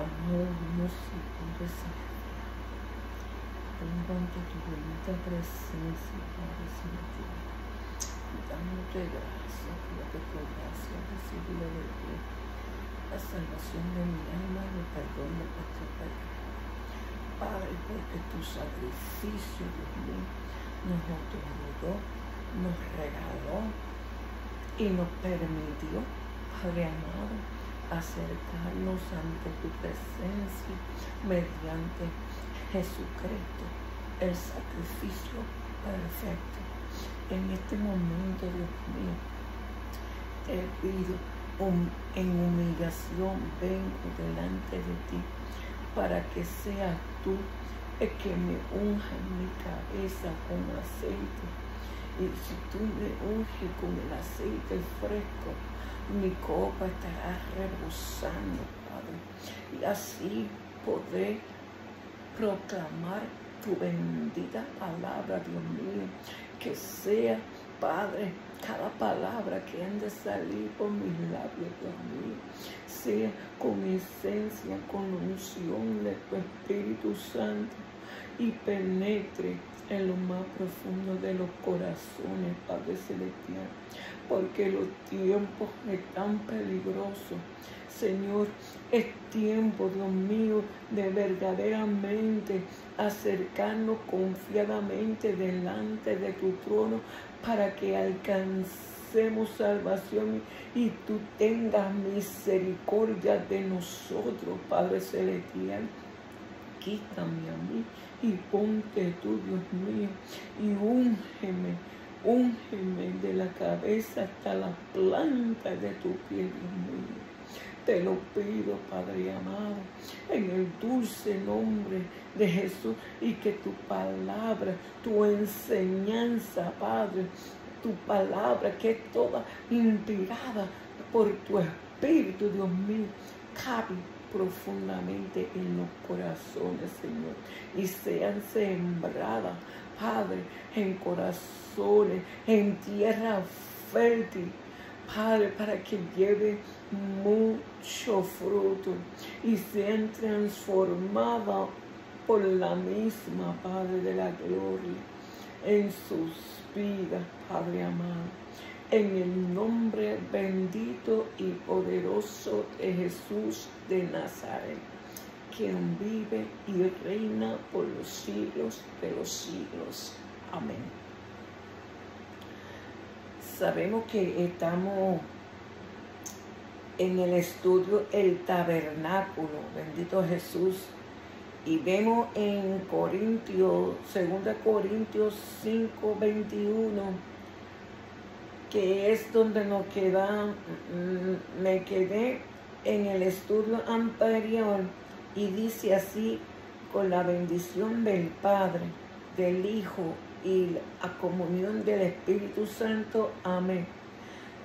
Amado Dios y Padre Celestial, vengo ante tu bendita presencia, Padre Celestial, dándote gracias por que por gracia recibida de Dios, la salvación de mi alma y el perdón de nuestro pecado. Padre, porque tu sacrificio, Dios mío, nos otorgó, nos regaló y nos permitió, Padre amado, acercarnos ante tu presencia mediante Jesucristo, el sacrificio perfecto. En este momento, Dios mío, te pido en humillación, vengo delante de ti para que seas tú el que me unja mi cabeza con aceite. Y si tú me unges con el aceite fresco, mi copa estará rebosando, Padre. Y así podré proclamar tu bendita palabra, Dios mío. Que sea, Padre, cada palabra que han de salir por mis labios, Dios mío, sea con esencia, con unción de tu Espíritu Santo y penetre en lo más profundo de los corazones, Padre Celestial, porque los tiempos están peligrosos. Señor, es tiempo, Dios mío, de verdaderamente acercarnos confiadamente delante de tu trono para que alcancemos salvación y tú tengas misericordia de nosotros, Padre Celestial. Quítame a mí y ponte tú, Dios mío, y úngeme de la cabeza hasta la planta de tu pie, Dios mío. Te lo pido, Padre amado, en el dulce nombre de Jesús, y que tu palabra, tu enseñanza, Padre, tu palabra que es toda inspirada por tu Espíritu, Dios mío, cabe profundamente en los corazones, Señor, y sean sembradas, Padre, en corazones, en tierra fértil, Padre, para que lleve mucho fruto y sean transformadas por la misma, Padre de la gloria, en sus vidas, Padre amado. En el nombre bendito y poderoso de Jesús de Nazaret, quien vive y reina por los siglos de los siglos. Amén. Sabemos que estamos en el estudio El Tabernáculo, bendito Jesús, y vemos en Corintios, 2 Corintios 5, 21, que es donde me quedé en el estudio anterior, y dice así: con la bendición del Padre, del Hijo y la comunión del Espíritu Santo. Amén.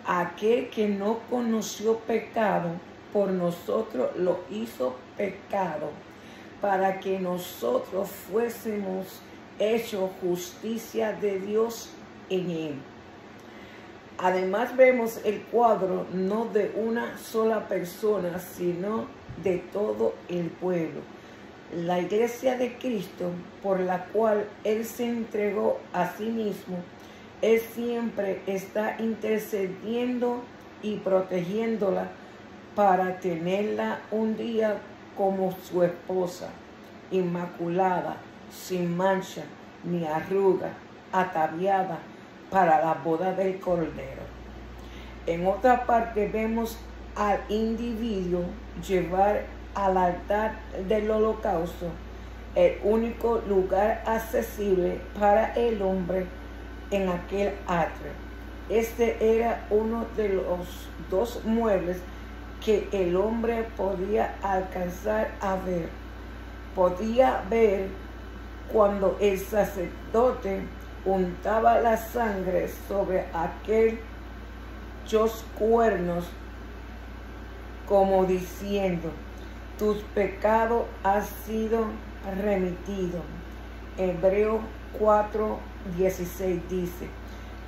Aquel que no conoció pecado, por nosotros lo hizo pecado, para que nosotros fuésemos hechos justicia de Dios en él. Además vemos el cuadro no de una sola persona, sino de todo el pueblo. La iglesia de Cristo, por la cual Él se entregó a sí mismo, Él siempre está intercediendo y protegiéndola para tenerla un día como su esposa, inmaculada, sin mancha ni arruga, ataviada para la boda del Cordero. En otra parte vemos al individuo llevar al altar del holocausto, el único lugar accesible para el hombre en aquel atrio. Este era uno de los dos muebles que el hombre podía alcanzar a ver. Podía ver cuando el sacerdote untaba la sangre sobre aquellos cuernos, como diciendo: tus pecados han sido remitidos. Hebreos 4:16 dice: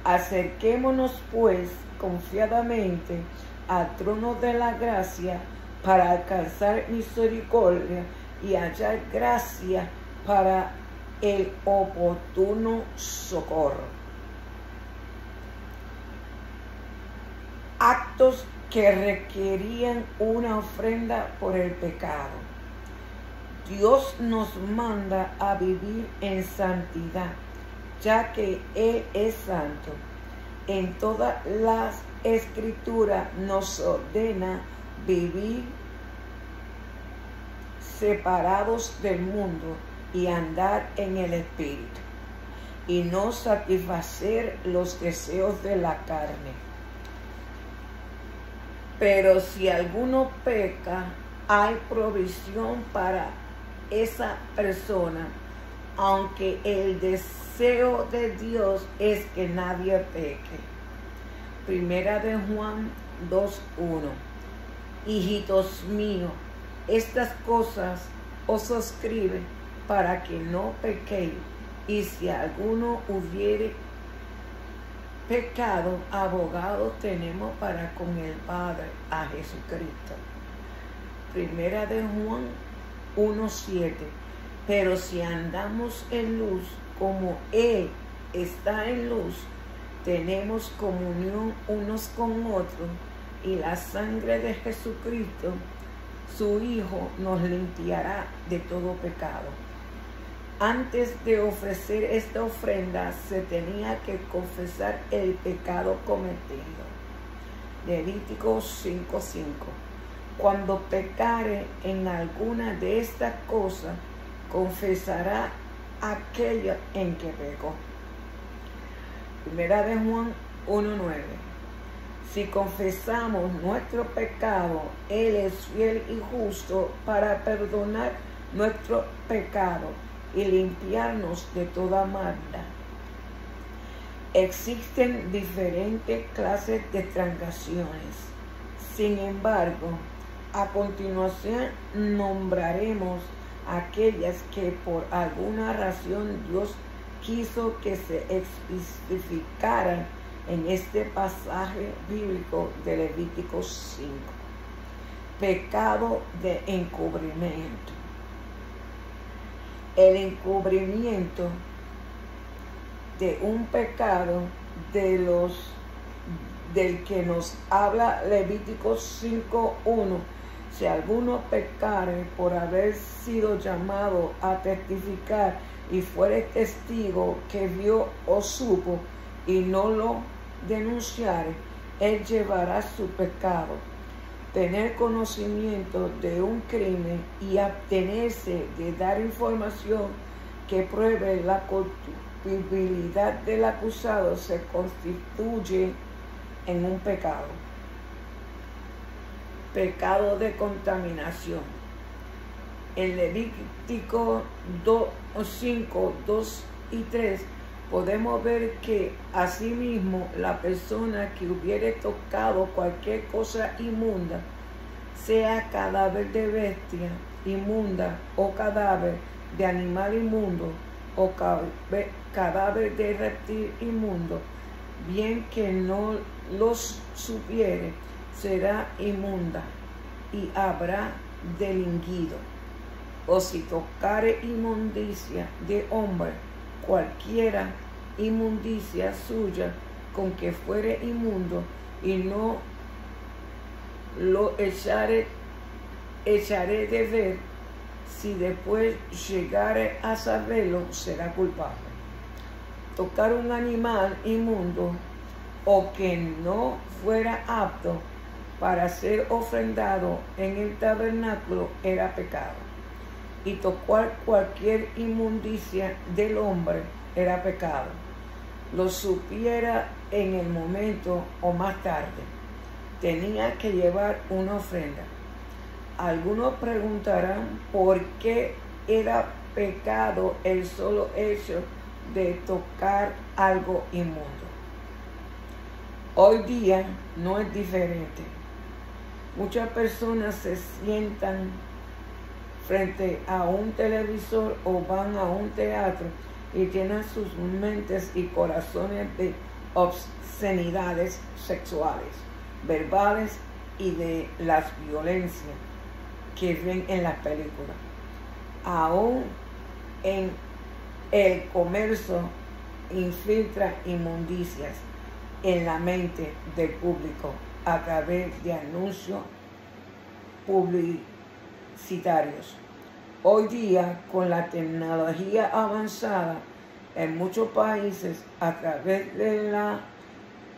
acerquémonos pues confiadamente al trono de la gracia para alcanzar misericordia y hallar gracia para el oportuno socorro. Actos que requerían una ofrenda por el pecado. Dios nos manda a vivir en santidad, ya que Él es santo. En todas las Escrituras nos ordena vivir separados del mundo y andar en el Espíritu, y no satisfacer los deseos de la carne. Pero si alguno peca, hay provisión para esa persona, aunque el deseo de Dios es que nadie peque. Primera de Juan 2:1. Hijitos míos, estas cosas os escribe para que no pequéis, y si alguno hubiere pecado, abogado tenemos para con el Padre, a Jesucristo. Primera de Juan 1:7. Pero si andamos en luz, como Él está en luz, tenemos comunión unos con otros, y la sangre de Jesucristo, su Hijo, nos limpiará de todo pecado. Antes de ofrecer esta ofrenda, se tenía que confesar el pecado cometido. Levítico 5:5. Cuando pecare en alguna de estas cosas, confesará aquello en que pecó. Primera de Juan 1:9. Si confesamos nuestro pecado, Él es fiel y justo para perdonar nuestro pecado y limpiarnos de toda maldad. Existen diferentes clases de transgresiones. Sin embargo, a continuación nombraremos aquellas que por alguna razón Dios quiso que se especificaran en este pasaje bíblico de Levítico 5. Pecado de encubrimiento. El encubrimiento de un pecado del que nos habla Levítico 5:1. Si alguno pecare por haber sido llamado a testificar y fuere testigo que vio o supo y no lo denunciare, él llevará su pecado. Tener conocimiento de un crimen y abstenerse de dar información que pruebe la culpabilidad del acusado se constituye en un pecado. Pecado de contaminación. En Levítico 5, 2 y 3 podemos ver que asimismo la persona que hubiere tocado cualquier cosa inmunda, sea cadáver de bestia inmunda o cadáver de animal inmundo o cadáver de reptil inmundo, bien que no los supiere, será inmunda y habrá delinquido. O si tocare inmundicia de hombre, cualquiera inmundicia suya con que fuere inmundo, y no lo echaré de ver, si después llegare a saberlo, será culpable. Tocar un animal inmundo o que no fuera apto para ser ofrendado en el tabernáculo era pecado. Y tocar cualquier inmundicia del hombre era pecado, lo supiera en el momento o más tarde. Tenía que llevar una ofrenda. Algunos preguntarán por qué era pecado el solo hecho de tocar algo inmundo. Hoy día no es diferente. Muchas personas se sientan frente a un televisor o van a un teatro y llenan sus mentes y corazones de obscenidades sexuales, verbales y de las violencias, que ven en las películas. Aún en el comercio infiltra inmundicias en la mente del público a través de anuncios publicitarios. Hoy día, con la tecnología avanzada, en muchos países, a través de la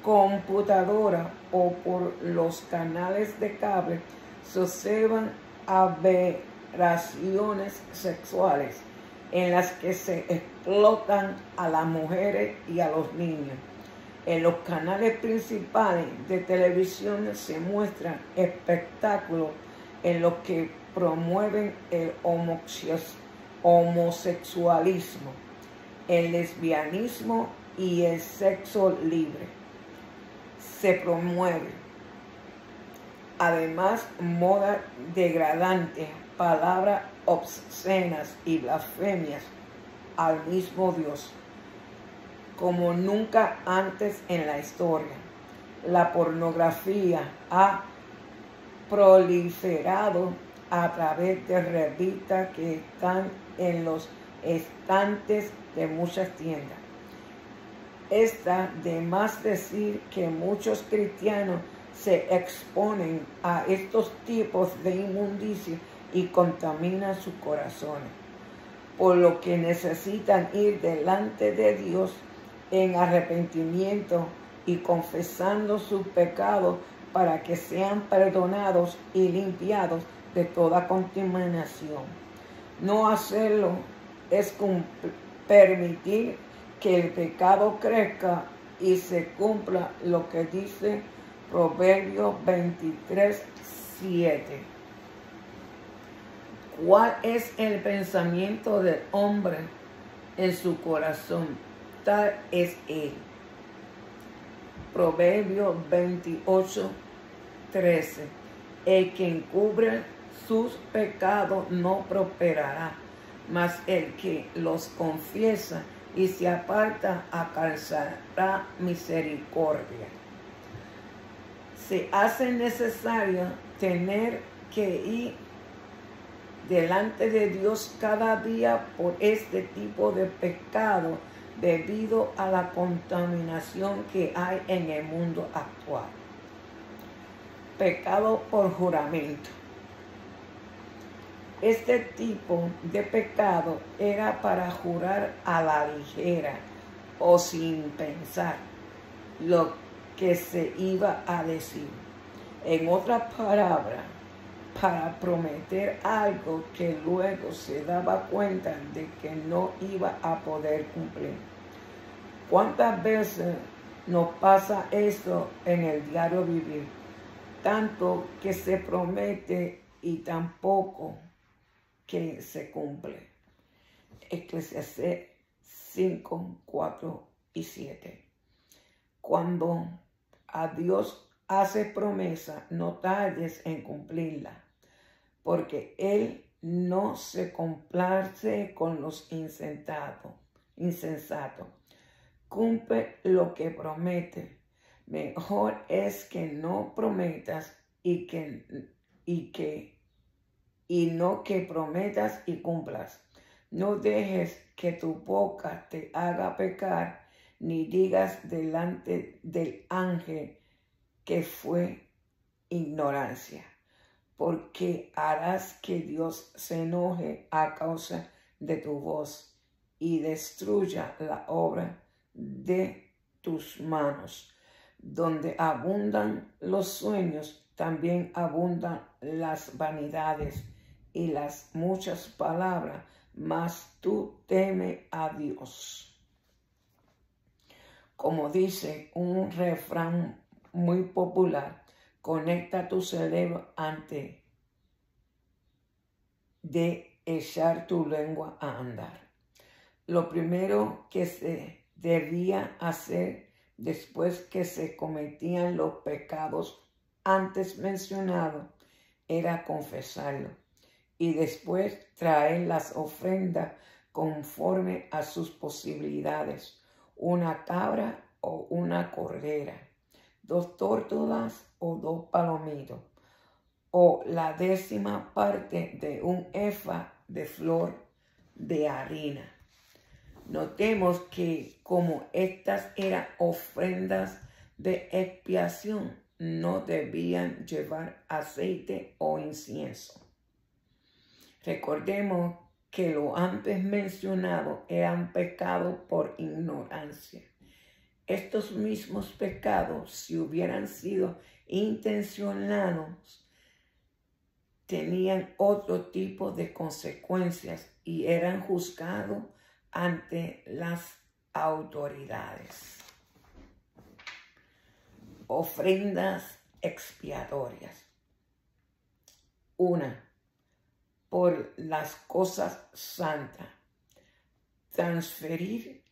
computadora o por los canales de cable, se observan aberraciones sexuales en las que se explotan a las mujeres y a los niños. En los canales principales de televisión se muestran espectáculos en los que promueven el homosexualismo, el lesbianismo y el sexo libre. Se promueve, además, moda degradante, palabras obscenas y blasfemias al mismo Dios, como nunca antes en la historia. La pornografía ha proliferado a través de revistas que están en los estantes de muchas tiendas. Está de más decir que muchos cristianos se exponen a estos tipos de inmundicia y contaminan sus corazones, por lo que necesitan ir delante de Dios en arrepentimiento y confesando sus pecados para que sean perdonados y limpiados de toda contaminación. No hacerlo es permitir que el pecado crezca y se cumpla lo que dice Proverbios 23:7. ¿Cuál es el pensamiento del hombre en su corazón? Tal es él. Proverbios 28:13. El que encubre sus pecados no prosperará, mas el que los confiesa y se aparta alcanzará misericordia. Se hace necesario tener que ir delante de Dios cada día por este tipo de pecado debido a la contaminación que hay en el mundo actual. Pecado por juramento. Este tipo de pecado era para jurar a la ligera o sin pensar lo que se iba a decir. En otras palabras, para prometer algo que luego se daba cuenta de que no iba a poder cumplir. ¿Cuántas veces nos pasa esto en el diario vivir? Tanto que se promete y tampoco que se cumple. Eclesiastés 5:4-7. Cuando a Dios hace promesa, no tardes en cumplirla, porque Él no se complace con los insensatos. Cumple lo que promete. Mejor es que no prometas y no que prometas y cumplas. No dejes que tu boca te haga pecar, ni digas delante del ángel que fue ignorancia, porque harás que Dios se enoje a causa de tu voz y destruya la obra de tus manos. Donde abundan los sueños, también abundan las vanidades y las muchas palabras, mas tú teme a Dios. Como dice un refrán muy popular, conecta tu cerebro antes de echar tu lengua a andar. Lo primero que se debía hacer después que se cometían los pecados antes mencionados era confesarlo y después traer las ofrendas conforme a sus posibilidades, una cabra o una cordera, 2 tórtolas o 2 palomitos, o la 10ª parte de un efa de flor de harina. Notemos que como estas eran ofrendas de expiación, no debían llevar aceite o incienso. Recordemos que lo antes mencionado eran pecados por ignorancia. Estos mismos pecados, si hubieran sido intencionados, tenían otro tipo de consecuencias y eran juzgados ante las autoridades. Ofrendas expiatorias. 1. Por las cosas santas. Transferir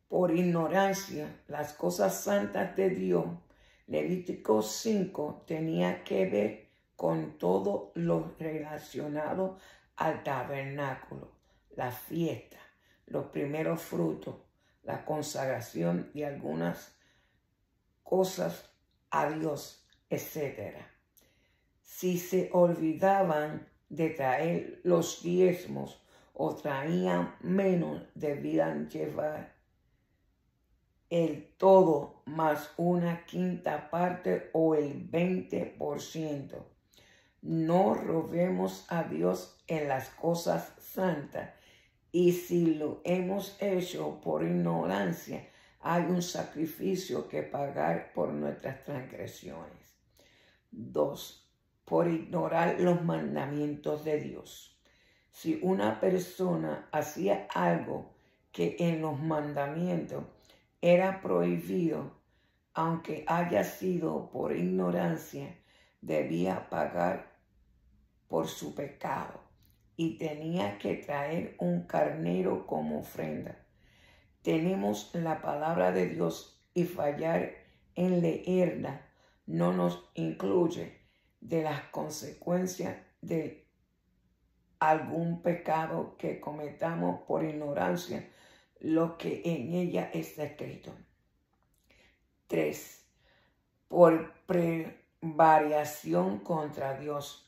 por ignorancia las cosas santas de Dios. Levítico 5 tenía que ver con todo lo relacionado al tabernáculo, la fiesta, los primeros frutos, la consagración de algunas cosas a Dios, etc. Si se olvidaban de traer los diezmos o traían menos, debían llevar el todo más una quinta parte o el 20%. No robemos a Dios en las cosas santas, y si lo hemos hecho por ignorancia, hay un sacrificio que pagar por nuestras transgresiones. 2. Por ignorar los mandamientos de Dios. Si una persona hacía algo que en los mandamientos era prohibido, aunque haya sido por ignorancia, debía pagar por su pecado y tenía que traer un carnero como ofrenda. Tenemos la palabra de Dios y fallar en leerla no nos incluye de las consecuencias de algún pecado que cometamos por ignorancia, lo que en ella está escrito. 3. Por prevaricación contra Dios.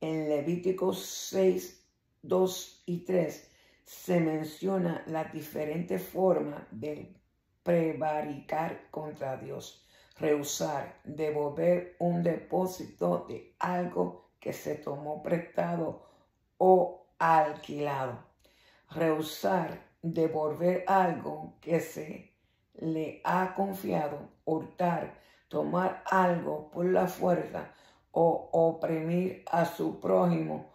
En Levítico 6, 2 y 3 se menciona las diferentes formas de prevaricar contra Dios. Rehusar, devolver un depósito de algo que se tomó prestado o alquilado. Rehusar, devolver algo que se le ha confiado. Hurtar, tomar algo por la fuerza o oprimir a su prójimo,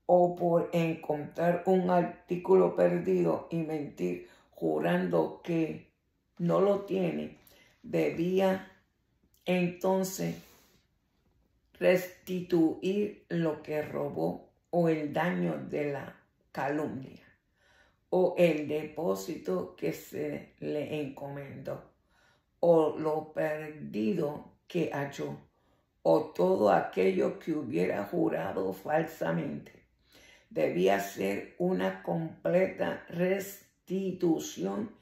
o por encontrar un artículo perdido y mentir jurando que no lo tiene, debía entonces restituir lo que robó o el daño de la calumnia o el depósito que se le encomendó o lo perdido que halló o todo aquello que hubiera jurado falsamente. Debía ser una completa restitución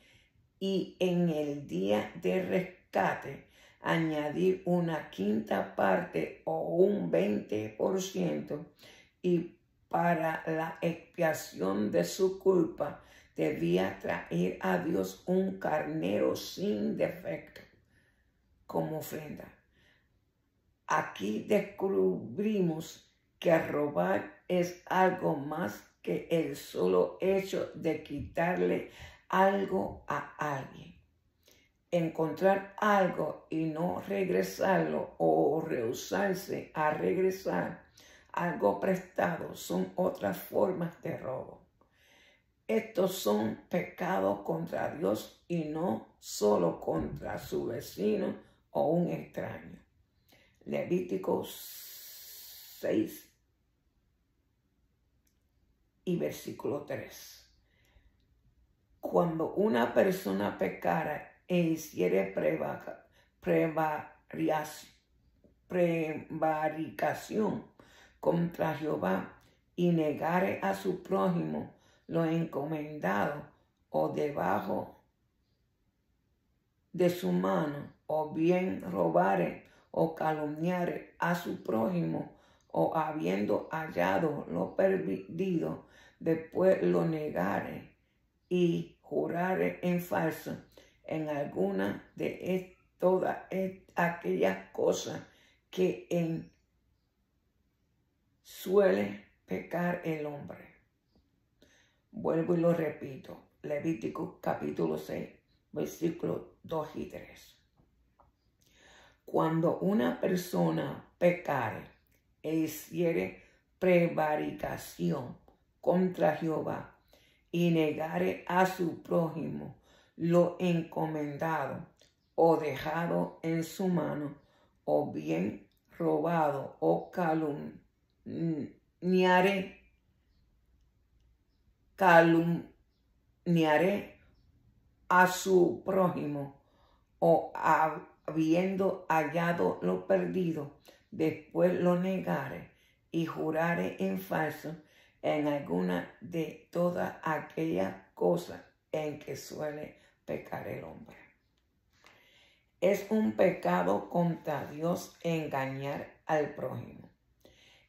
y en el día de rescate añadir una quinta parte o un 20%, y para la expiación de su culpa debía traer a Dios un carnero sin defecto como ofrenda. Aquí descubrimos que robar es algo más que el solo hecho de quitarle algo a alguien. Encontrar algo y no regresarlo o rehusarse a regresar algo prestado son otras formas de robo. Estos son pecados contra Dios y no solo contra su vecino o un extraño. Levítico 6 y versículo 3. Cuando una persona pecara e hiciere prevaricación contra Jehová y negare a su prójimo lo encomendado o debajo de su mano, o bien robare o calumniare a su prójimo, o habiendo hallado lo perdido, después lo negare y jurare en falso en alguna de todas aquellas cosas que suele pecar el hombre. Vuelvo y lo repito. Levítico capítulo 6, versículos 2 y 3. Cuando una persona pecare e hiciere prevaricación contra Jehová y negare a su prójimo lo encomendado o dejado en su mano, o bien robado o calumniare a su prójimo, o habiendo hallado lo perdido, después lo negare y jurare en falso en alguna de todas aquellas cosas en que suele pecar el hombre. Es un pecado contra Dios engañar al prójimo.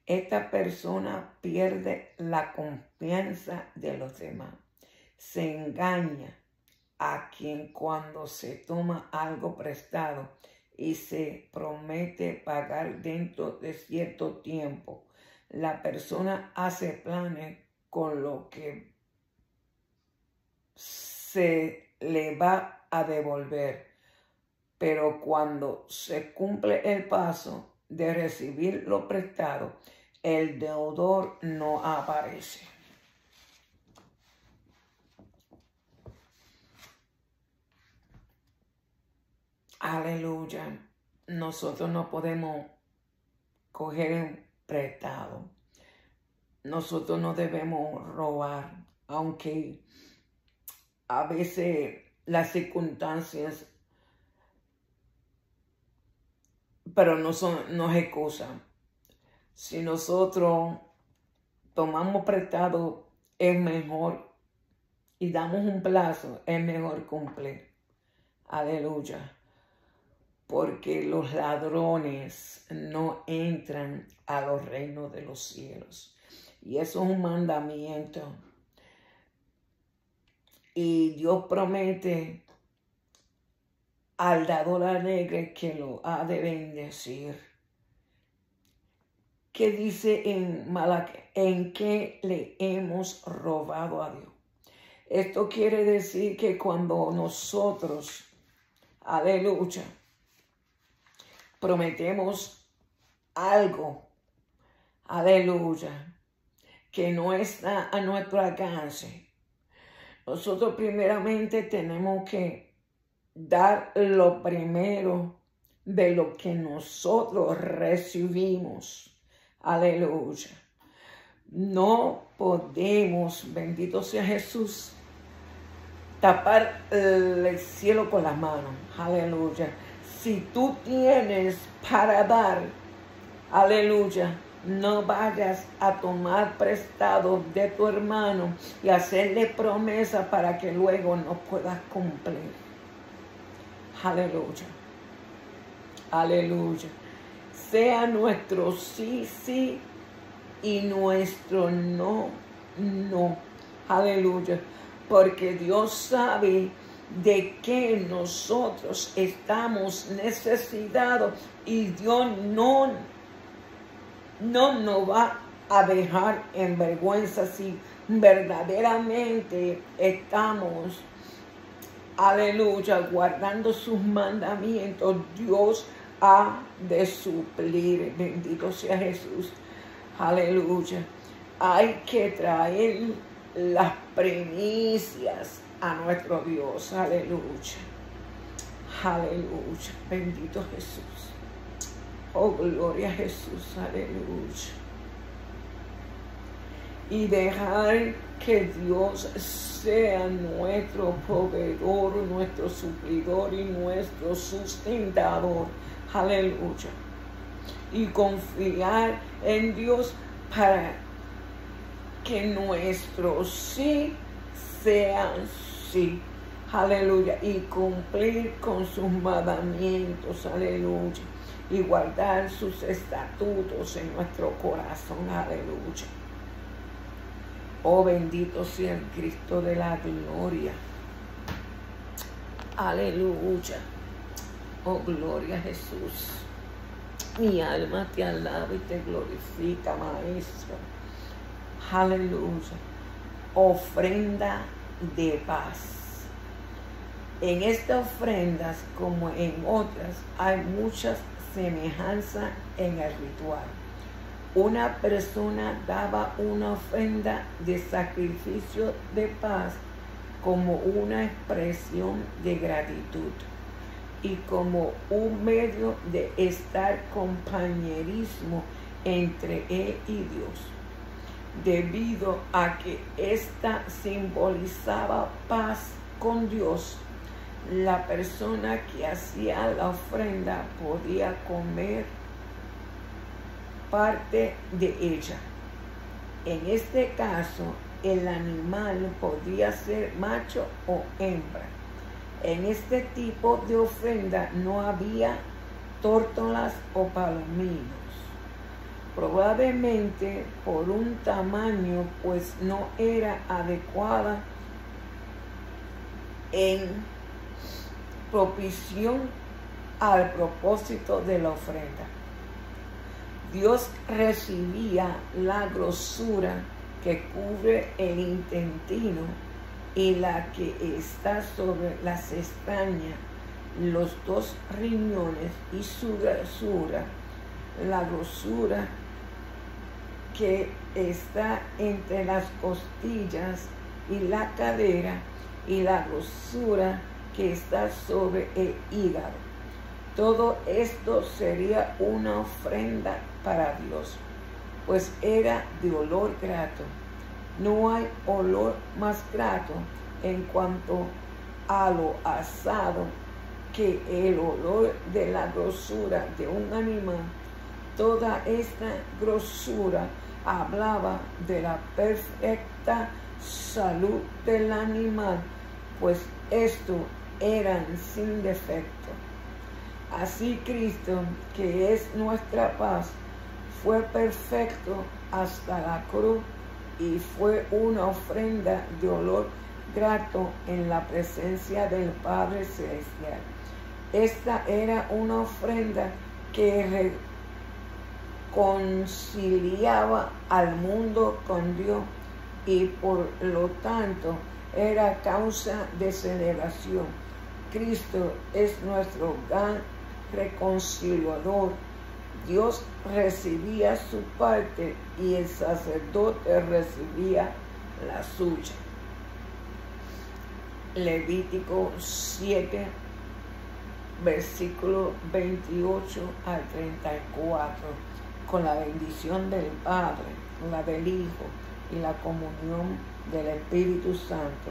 Esta persona pierde la confianza de los demás. Se engaña a quien cuando se toma algo prestado y se promete pagar dentro de cierto tiempo. La persona hace planes con lo que se le va a devolver, pero cuando se cumple el paso de recibir lo prestado, el deudor no aparece. Aleluya. Nosotros no podemos coger prestado. Nosotros no debemos robar, aunque a veces las circunstancias, pero no excusan. Si nosotros tomamos prestado, es mejor, y damos un plazo, es mejor cumplir. Aleluya. Porque los ladrones no entran a los reinos de los cielos. Y eso es un mandamiento. Y Dios promete al dador alegre que lo ha de bendecir. ¿Qué dice en Malaquías? ¿En qué le hemos robado a Dios? Esto quiere decir que cuando nosotros, aleluya, prometemos algo, aleluya, que no está a nuestro alcance, nosotros primeramente tenemos que dar lo primero de lo que nosotros recibimos. Aleluya. No podemos, bendito sea Jesús, tapar el cielo con las manos. Aleluya. Si tú tienes para dar, aleluya, no vayas a tomar prestado de tu hermano y hacerle promesa para que luego no puedas cumplir. Aleluya. Aleluya. Sea nuestro sí, sí y nuestro no, no. Aleluya. Porque Dios sabe de qué nosotros estamos necesitados y Dios no nos va a dejar en vergüenza si verdaderamente estamos, aleluya, guardando sus mandamientos. Dios ha de suplir, bendito sea Jesús, aleluya. Hay que traer las primicias a nuestro Dios, aleluya, aleluya, bendito Jesús, oh gloria a Jesús, aleluya. Y dejar que Dios sea nuestro proveedor, nuestro suplidor y nuestro sustentador. Aleluya. Y confiar en Dios para que nuestro sí sea sí. Aleluya. Y cumplir con sus mandamientos. Aleluya. y guardar sus estatutos en nuestro corazón. Aleluya. Oh, bendito sea el Cristo de la gloria. Aleluya. Oh, gloria a Jesús. Mi alma te alaba y te glorifica, Maestro. Aleluya. Ofrenda de paz. En estas ofrendas, como en otras, hay muchas semejanzas en el ritual. Una persona daba una ofrenda de sacrificio de paz como una expresión de gratitud y como un medio de estar compañerismo entre él y Dios, debido a que ésta simbolizaba paz con Dios. La persona que hacía la ofrenda podía comer parte de ella. En este caso, el animal podía ser macho o hembra. En este tipo de ofrenda no había tórtolas o palominos. Probablemente por un tamaño, pues no era adecuada en proporción al propósito de la ofrenda. Dios recibía la grosura que cubre el intestino y la que está sobre las extrañas, los dos riñones y su grosura, la grosura que está entre las costillas y la cadera, y la grosura que está sobre el hígado. Todo esto sería una ofrenda para Dios, pues era de olor grato. No hay olor más grato en cuanto a lo asado que el olor de la grosura de un animal. Toda esta grosura hablaba de la perfecta salud del animal, pues estos eran sin defecto. Así Cristo, que es nuestra paz, fue perfecto hasta la cruz y fue una ofrenda de olor grato en la presencia del Padre Celestial. Esta era una ofrenda que reconciliaba al mundo con Dios y por lo tanto era causa de celebración. Cristo es nuestro gran reconciliador. Dios recibía su parte y el sacerdote recibía la suya. Levítico 7, versículo 28 al 34. Con la bendición del Padre, la del Hijo y la comunión del Espíritu Santo.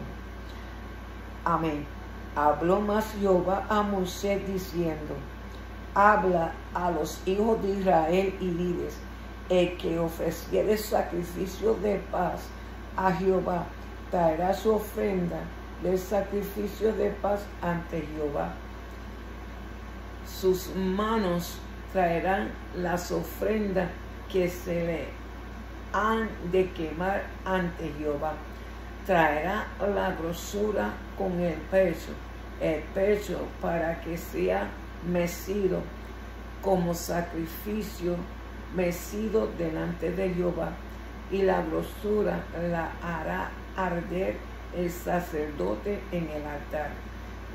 Amén. Habló más Jehová a Moisés diciendo: habla a los hijos de Israel y diles: el que ofreciere sacrificio de paz a Jehová traerá su ofrenda del sacrificio de paz ante Jehová. Sus manos traerán las ofrendas que se le han de quemar ante Jehová. Traerá la grosura con el pecho para que sea mecido como sacrificio mecido delante de Jehová, y la grosura la hará arder el sacerdote en el altar,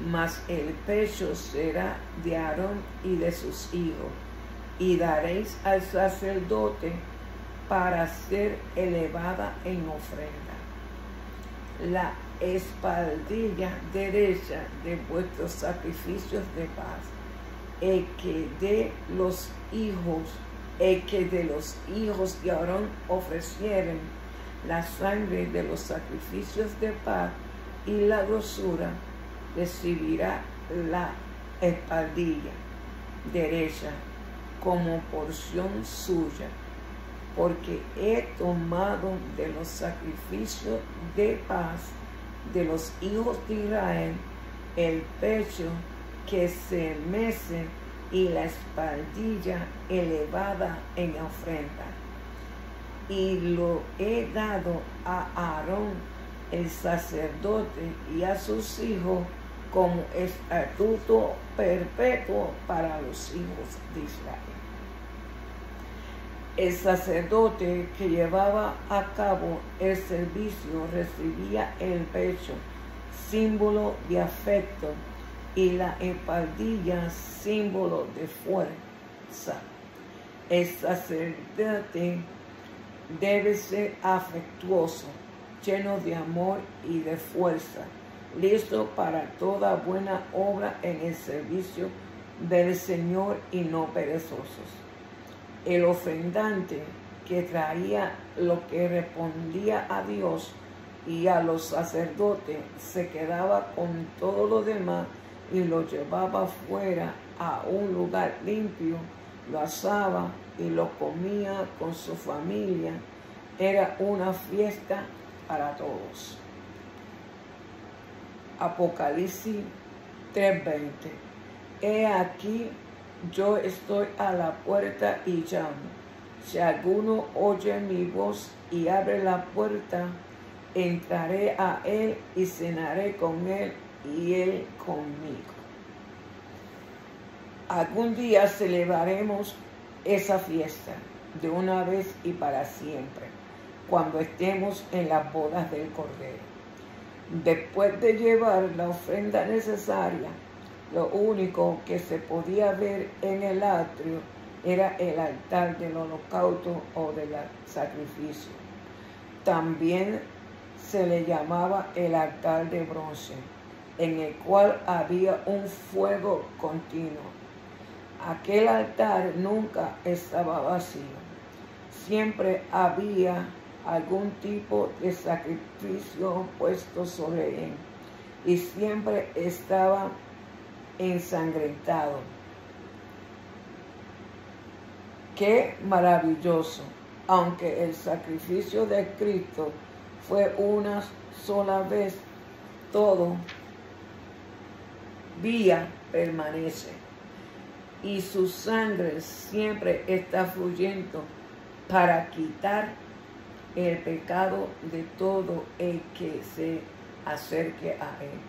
mas el pecho será de Aarón y de sus hijos, y daréis al sacerdote para ser elevada en ofrenda. La espaldilla derecha de vuestros sacrificios de paz, el que de los hijos de Aarón ofrecieren la sangre de los sacrificios de paz y la grosura, recibirá la espaldilla derecha como porción suya, porque he tomado de los sacrificios de paz de los hijos de Israel el pecho que se mece y la espaldilla elevada en ofrenda. Y lo he dado a Aarón el sacerdote y a sus hijos como estatuto perpetuo para los hijos de Israel. El sacerdote que llevaba a cabo el servicio recibía el pecho, símbolo de afecto, y la espaldilla, símbolo de fuerza. El sacerdote debe ser afectuoso, lleno de amor y de fuerza, listo para toda buena obra en el servicio del Señor y no perezosos. El ofrendante que traía lo que respondía a Dios y a los sacerdotes se quedaba con todo lo demás y lo llevaba fuera a un lugar limpio, lo asaba y lo comía con su familia. Era una fiesta para todos. Apocalipsis 3:20. He aquí, yo estoy a la puerta y llamo. Si alguno oye mi voz y abre la puerta, entraré a él y cenaré con él y él conmigo. Algún día celebraremos esa fiesta de una vez y para siempre, cuando estemos en las bodas del Cordero. Después de llevar la ofrenda necesaria, lo único que se podía ver en el atrio era el altar del holocausto o del sacrificio. También se le llamaba el altar de bronce, en el cual había un fuego continuo. Aquel altar nunca estaba vacío. Siempre había algún tipo de sacrificio puesto sobre él y siempre estaba ensangrentado. ¡Qué maravilloso! Aunque el sacrificio de Cristo fue una sola vez, todo día permanece y su sangre siempre está fluyendo para quitar el pecado de todo el que se acerque a él.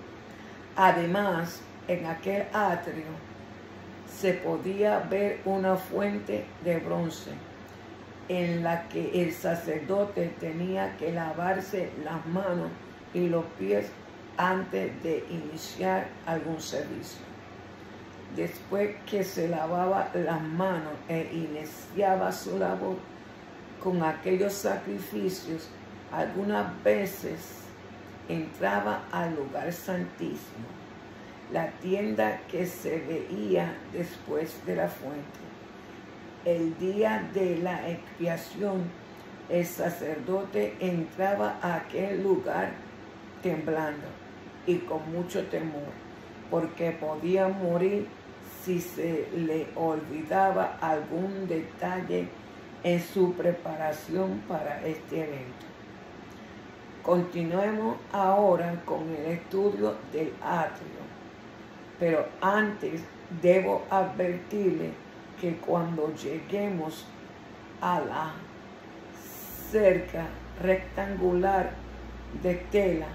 Además, en aquel atrio se podía ver una fuente de bronce en la que el sacerdote tenía que lavarse las manos y los pies antes de iniciar algún servicio. Después que se lavaba las manos e iniciaba su labor con aquellos sacrificios, algunas veces entraba al lugar santísimo, la tienda que se veía después de la fuente. El día de la expiación, el sacerdote entraba a aquel lugar temblando y con mucho temor, porque podía morir si se le olvidaba algún detalle en su preparación para este evento. Continuemos ahora con el estudio del atrio, pero antes debo advertirle que cuando lleguemos a la cerca rectangular de tela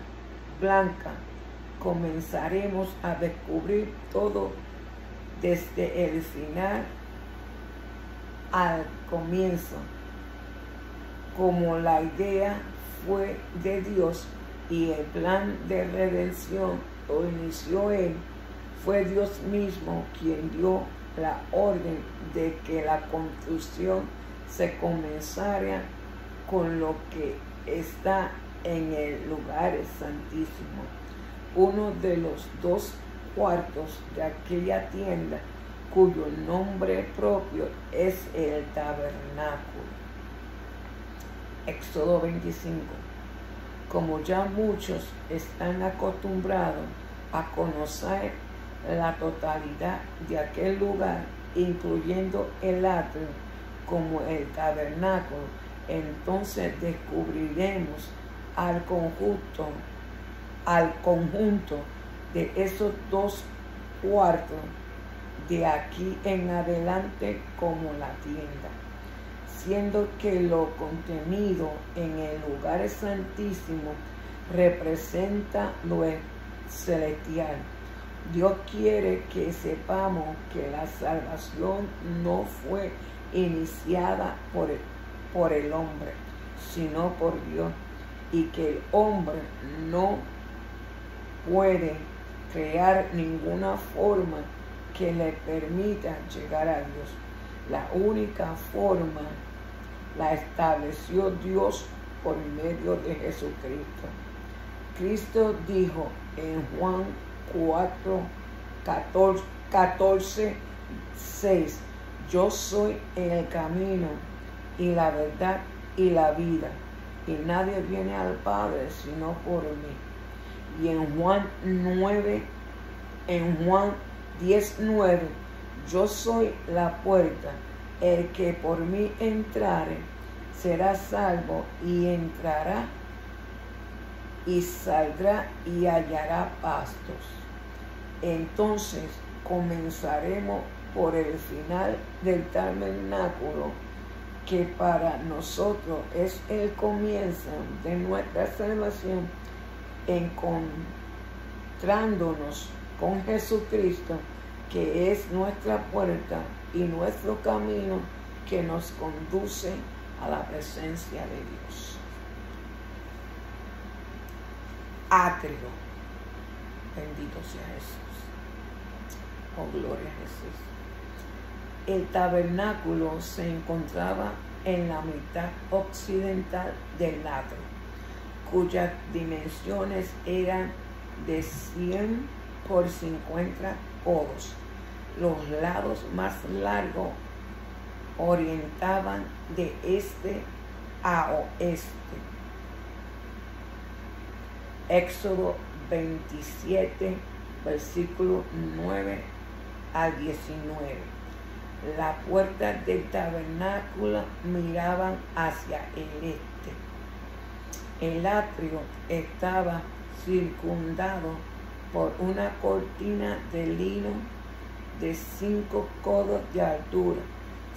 blanca, comenzaremos a descubrir todo desde el final al comienzo, como la idea fue de Dios y el plan de redención lo inició Él. Fue Dios mismo quien dio la orden de que la construcción se comenzara con lo que está en el lugar santísimo, uno de los 2 cuartos de aquella tienda, cuyo nombre propio es el tabernáculo. Éxodo 25. Como ya muchos están acostumbrados a conocer la totalidad de aquel lugar, incluyendo el atrio como el tabernáculo, entonces descubriremos al conjunto de esos 2 cuartos de aquí en adelante como la tienda, siendo que lo contenido en el lugar santísimo representa lo celestial. Dios quiere que sepamos que la salvación no fue iniciada por el hombre, sino por Dios, y que el hombre no puede crear ninguna forma que le permita llegar a Dios. La única forma la estableció Dios por medio de Jesucristo. Cristo dijo en Juan 14, 6, yo soy el camino y la verdad y la vida, y nadie viene al Padre sino por mí. Y en Juan 10:9, yo soy la puerta, el que por mí entrare será salvo, y entrará y saldrá y hallará pastos. Entonces comenzaremos por el final del tabernáculo, que para nosotros es el comienzo de nuestra salvación, encontrándonos con Jesucristo, que es nuestra puerta y nuestro camino que nos conduce a la presencia de Dios. Atrio. Bendito sea Jesús. Oh, gloria a Jesús. El tabernáculo se encontraba en la mitad occidental del atrio, cuyas dimensiones eran de 100 por 50 codos. Los lados más largos orientaban de este a oeste. Éxodo 27, versículo 9 al 19. La puerta del tabernáculo miraban hacia el este. El atrio estaba circundado por una cortina de lino de 5 codos de altura,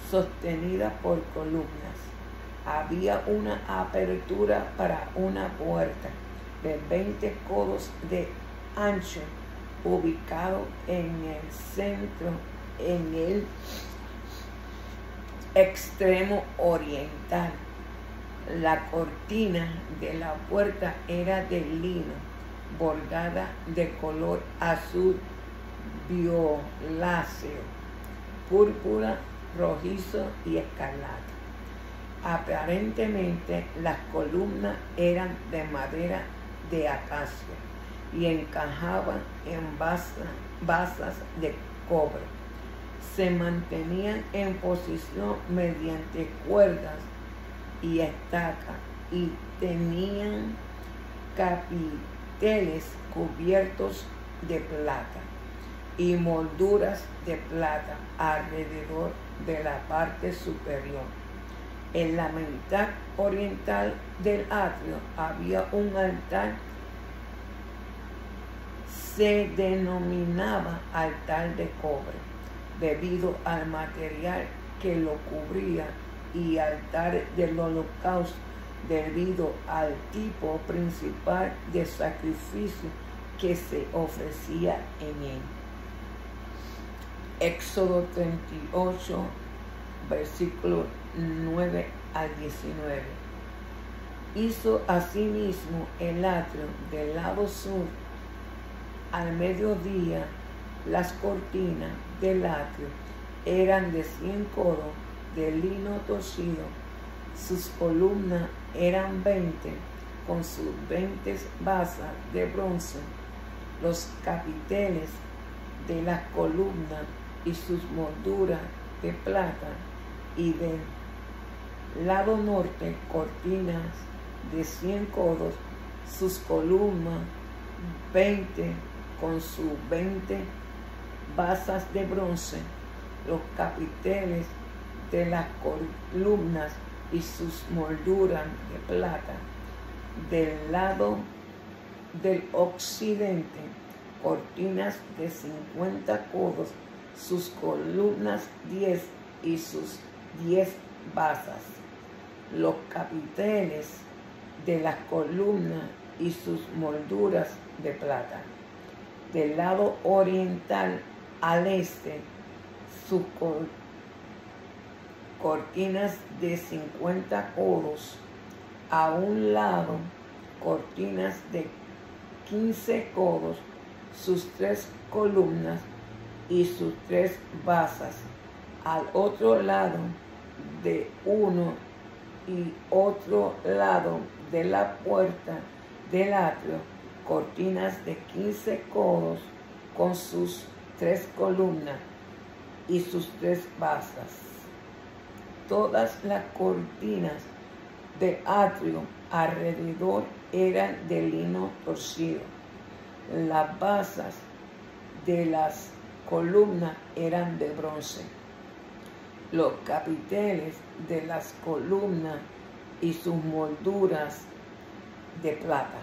sostenida por columnas. Había una apertura para una puerta de 20 codos de ancho, ubicado en el centro, en el extremo oriental. La cortina de la puerta era de lino, bordada de color azul violáceo, púrpura, rojizo y escarlata. Aparentemente las columnas eran de madera de acacia y encajaban en basas de cobre. Se mantenían en posición mediante cuerdas y estacas, y tenían capiteles cubiertos de plata y molduras de plata alrededor de la parte superior. En la mitad oriental del atrio había un altar. Se denominaba altar de cobre debido al material que lo cubría, y altar del holocausto debido al tipo principal de sacrificio que se ofrecía en él. Éxodo 38, versículo 9 al 19. Hizo asimismo el atrio del lado sur. Al mediodía, las cortinas del atrio eran de 100 codos de lino torcido. Sus columnas eran 20, con sus 20 basas de bronce. Los capiteles de las columnas y sus molduras de plata, y del lado norte cortinas de 100 codos, sus columnas 20, con sus 20 basas de bronce. Los capiteles de las columnas y sus molduras de plata. Del lado del occidente, cortinas de 50 codos, sus columnas 10 y sus 10 basas, los capiteles de las columnas y sus molduras de plata. Del lado oriental al este, sus cortinas de 50 codos, a un lado cortinas de 15 codos, sus 3 columnas y sus 3 basas, al otro lado de uno y otro lado de la puerta del atrio, cortinas de 15 codos con sus 3 columnas y sus 3 basas. Todas las cortinas del atrio alrededor eran de lino torcido. Las basas de las columnas eran de bronce. Los capiteles de las columnas y sus molduras de plata.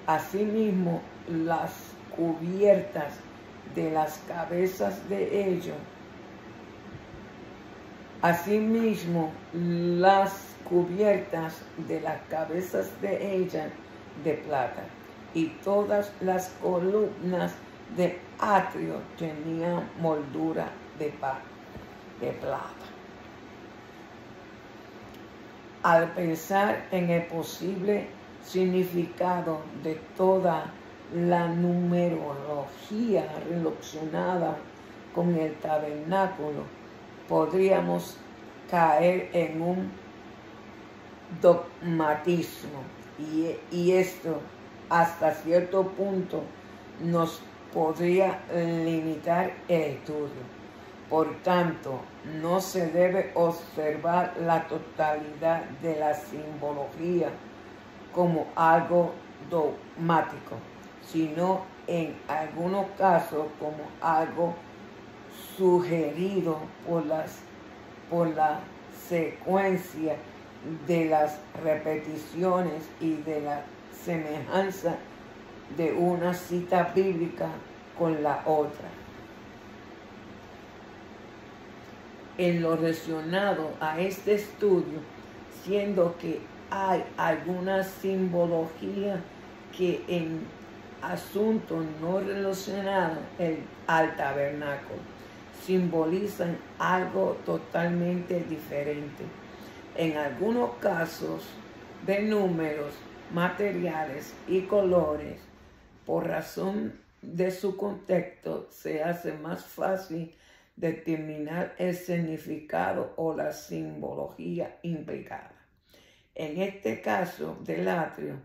Asimismo, las cubiertas de las cabezas de ellos. Asimismo, las cubiertas de las cabezas de ella de plata, y todas las columnas del atrio tenían moldura de plata. Al pensar en el posible significado de toda la numerología relacionada con el tabernáculo, podríamos caer en un dogmatismo, y esto hasta cierto punto nos podría limitar el estudio. Por tanto, no se debe observar la totalidad de la simbología como algo dogmático, sino en algunos casos como algo sugerido por la secuencia de las repeticiones y de la semejanza de una cita bíblica con la otra. En lo relacionado a este estudio, siendo que hay alguna simbología que en asuntos no relacionados al tabernáculo simbolizan algo totalmente diferente. En algunos casos de números, materiales y colores, por razón de su contexto, se hace más fácil determinar el significado o la simbología implicada. En este caso del atrio,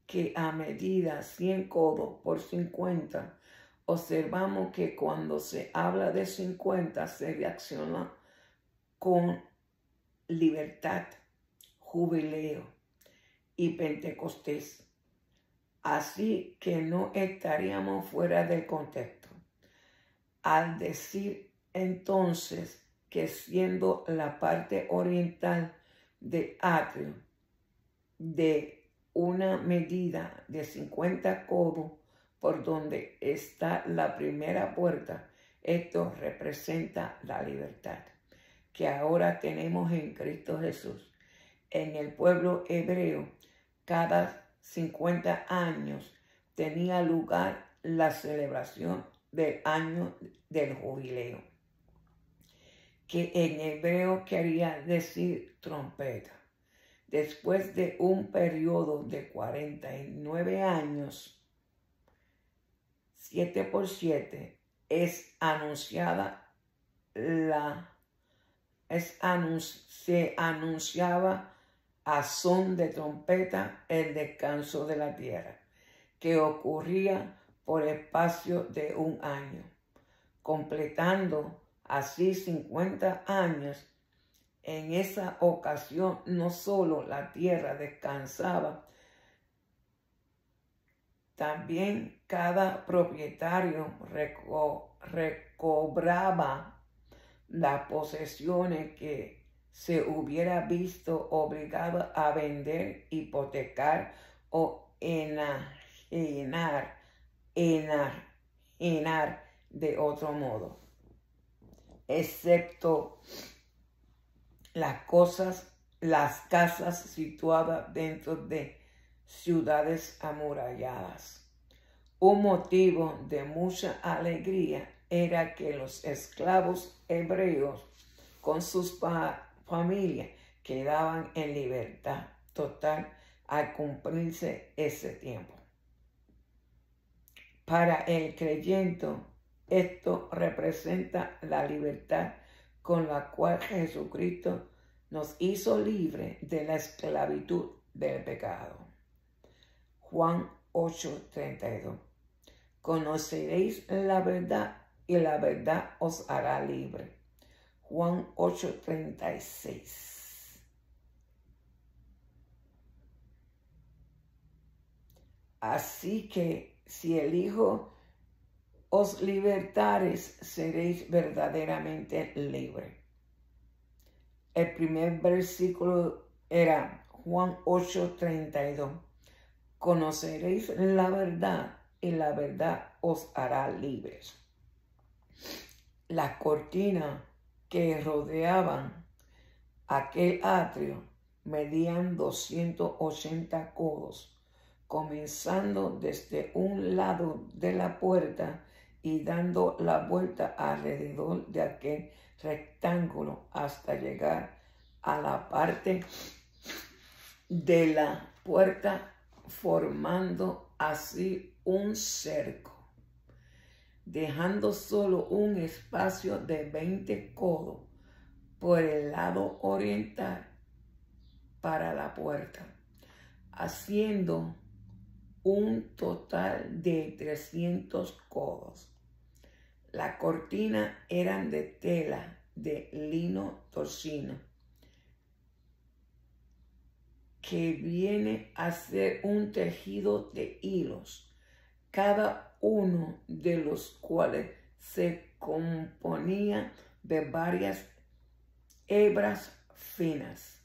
que a medida 100 codos por 50, observamos que cuando se habla de 50 se reacciona con libertad, jubileo y Pentecostés. Así que no estaríamos fuera del contexto al decir entonces que siendo la parte oriental del atrio de una medida de 50 codos por donde está la primera puerta, esto representa la libertad que ahora tenemos en Cristo Jesús. En el pueblo hebreo, cada 50 años tenía lugar la celebración del año del jubileo, que en hebreo quería decir trompeta. Después de un periodo de 49 años, 7 por 7, se anunciaba a son de trompeta el descanso de la tierra, que ocurría por espacio de un año, completando así 50 años. En esa ocasión no solo la tierra descansaba, también cada propietario recobraba las posesiones que se hubiera visto obligado a vender, hipotecar o enajenar de otro modo. excepto las casas situadas dentro de ciudades amuralladas. Un motivo de mucha alegría era que los esclavos hebreos con sus familias quedaban en libertad total al cumplirse ese tiempo. Para el creyente, esto representa la libertad con la cual Jesucristo nos hizo libre de la esclavitud del pecado. Juan 8:32. Conoceréis la verdad y la verdad os hará libre. Juan 8:36. Así que si el Hijo os libertares, seréis verdaderamente libres. El primer versículo era Juan 8:32. Conoceréis la verdad y la verdad os hará libres. Las cortinas que rodeaban aquel atrio medían 280 codos, comenzando desde un lado de la puerta y dando la vuelta alrededor de aquel rectángulo hasta llegar a la parte de la puerta, formando así un cerco, dejando solo un espacio de 20 codos por el lado oriental para la puerta, haciendo un total de 300 codos. Las cortinas eran de tela de lino torcino, que viene a ser un tejido de hilos, cada uno de los cuales se componía de varias hebras finas.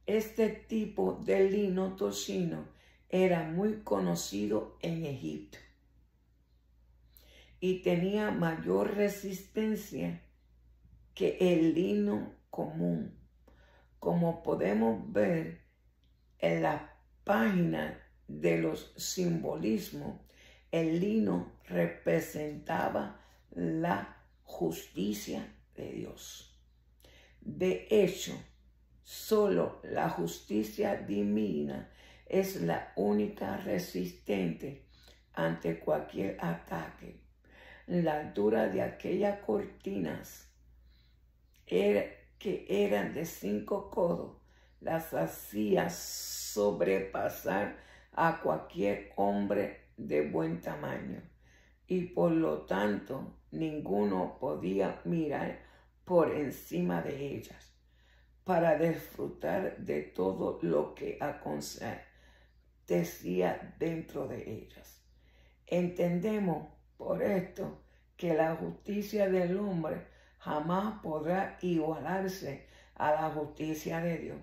Este tipo de lino torcino era muy conocido en Egipto y tenía mayor resistencia que el lino común. Como podemos ver en la página de los simbolismos, el lino representaba la justicia de Dios. De hecho, solo la justicia divina es la única resistente ante cualquier ataque. La altura de aquellas cortinas que eran de 5 codos, las hacía sobrepasar a cualquier hombre de buen tamaño, y por lo tanto ninguno podía mirar por encima de ellas para disfrutar de todo lo que acontecía dentro de ellas. Entendemos por esto que la justicia del hombre jamás podrá igualarse a la justicia de Dios.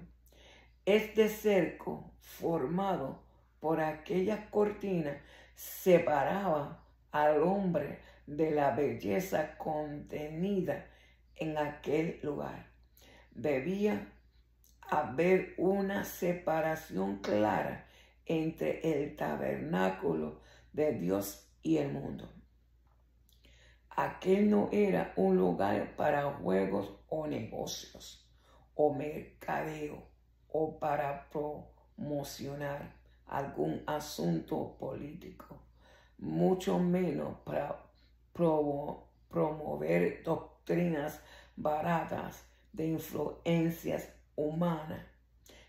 Este cerco formado por aquella cortina separaba al hombre de la belleza contenida en aquel lugar. Debía haber una separación clara entre el tabernáculo de Dios y el mundo. Aquel no era un lugar para juegos o negocios o mercadeo o para promocionar algún asunto político, mucho menos para promover doctrinas baratas de influencias humanas,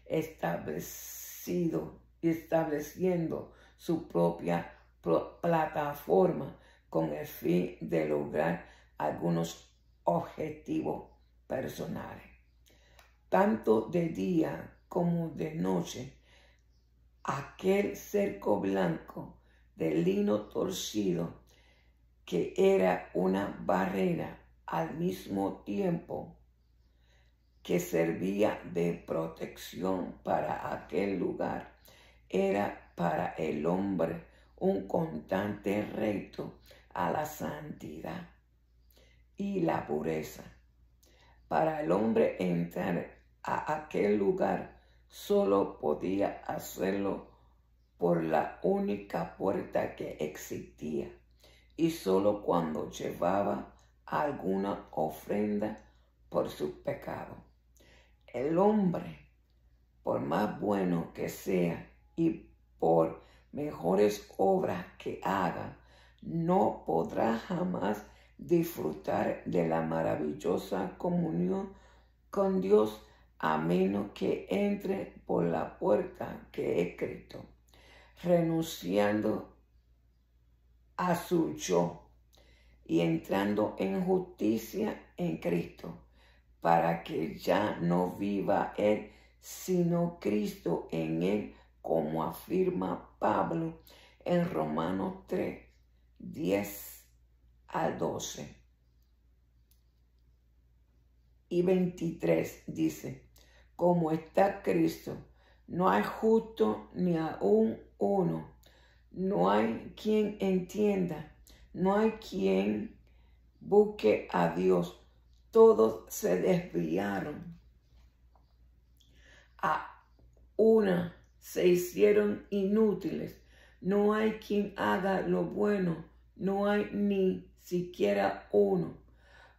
estableciendo su propia plataforma con el fin de lograr algunos objetivos personales. Tanto de día como de noche, aquel cerco blanco de lino torcido, que era una barrera al mismo tiempo que servía de protección para aquel lugar, era para el hombre un constante reto a la santidad. y la pureza. Para el hombre entrar a aquel lugar, solo podía hacerlo por la única puerta que existía, y solo cuando llevaba alguna ofrenda por sus pecados. El hombre, por más bueno que sea y por mejores obras que haga, no podrá jamás disfrutar de la maravillosa comunión con Dios a menos que entre por la puerta que es Cristo, renunciando a su yo y entrando en justicia en Cristo, para que ya no viva él, sino Cristo en él, como afirma Pablo en Romanos 3, 10 al 12. Y 23 dice, como está Cristo, no hay justo ni aún uno, no hay quien entienda, no hay quien busque a Dios. Todos se desviaron, a una se hicieron inútiles. No hay quien haga lo bueno, no hay ni siquiera uno.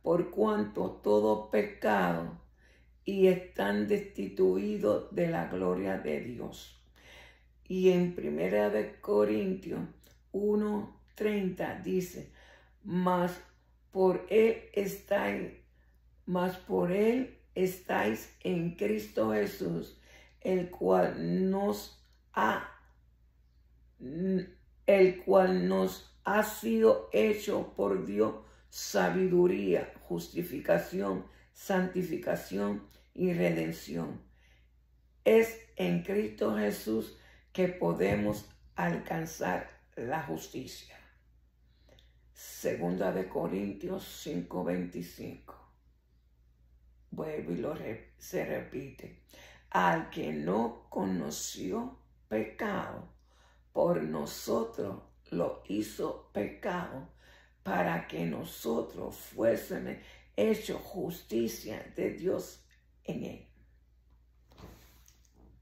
Por cuanto todo pecado y están destituidos de la gloria de Dios. Y en 1 Corintios 1:30 dice, mas por él estáis en Cristo Jesús, el cual nos ha sido hecho por Dios sabiduría, justificación, santificación y redención. Es en Cristo Jesús que podemos alcanzar la justicia. 2 Corintios 5:25. Vuelvo y se repite. Al que no conoció pecado, por nosotros lo hizo pecado, para que nosotros fuésemos hechos justicia de Dios en él.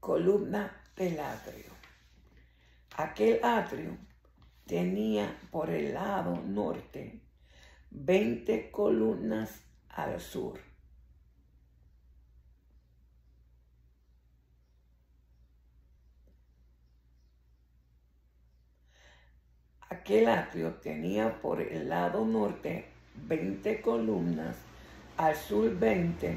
Columna del atrio. Aquel atrio tenía por el lado norte 20 columnas al sur. Aquel atrio tenía por el lado norte 20 columnas, al sur 20,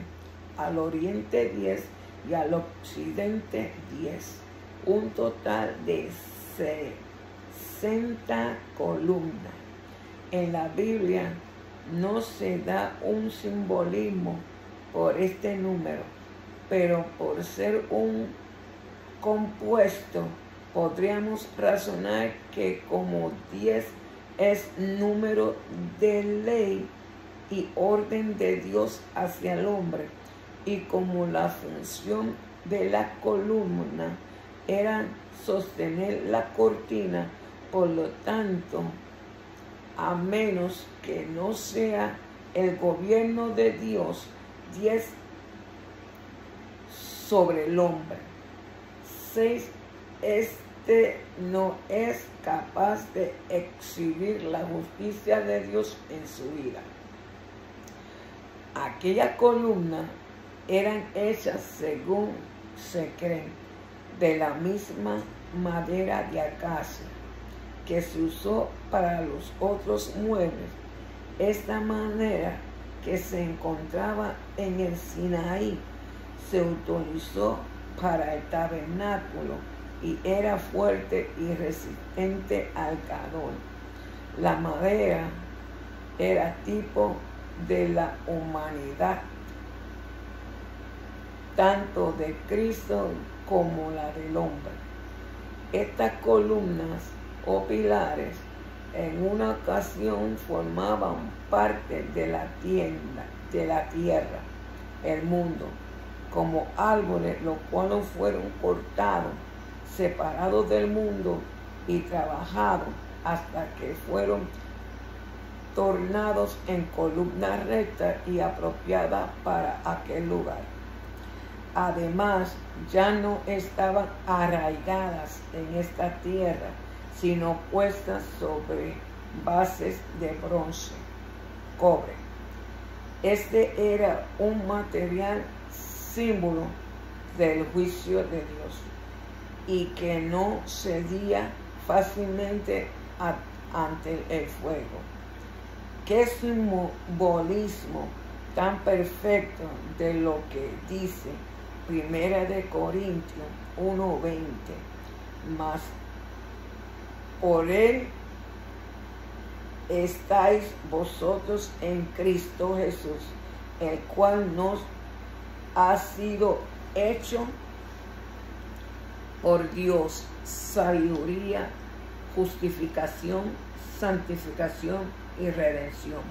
al oriente 10 y al occidente 10. Un total de 60 columnas. En la Biblia no se da un simbolismo por este número, pero por ser un compuesto, podríamos razonar que como 10 es número de ley y orden de Dios hacia el hombre, y como la función de la columna era sostener la cortina, por lo tanto, a menos que no sea el gobierno de Dios, 10 sobre el hombre. 6. No es capaz de exhibir la justicia de Dios en su vida. Aquellas columnas eran hechas, según se cree, de la misma madera de acacia que se usó para los otros muebles. Esta madera que se encontraba en el Sinaí se utilizó para el tabernáculo y era fuerte y resistente al calor. La madera era tipo de la humanidad, tanto de Cristo como la del hombre. Estas columnas o pilares en una ocasión formaban parte de la tierra, el mundo, como árboles, los cuales fueron cortados, separados del mundo y trabajados hasta que fueron tornados en columna recta y apropiada para aquel lugar. Además, ya no estaban arraigadas en esta tierra, sino puestas sobre bases de bronce, cobre. Este era un material símbolo del juicio de Dios y que no cedía fácilmente ante el fuego. Qué simbolismo tan perfecto de lo que dice Primera de Corintios 1:20, mas por él estáis vosotros en Cristo Jesús, el cual nos ha sido hecho por Dios sabiduría, justificación, santificación y redención.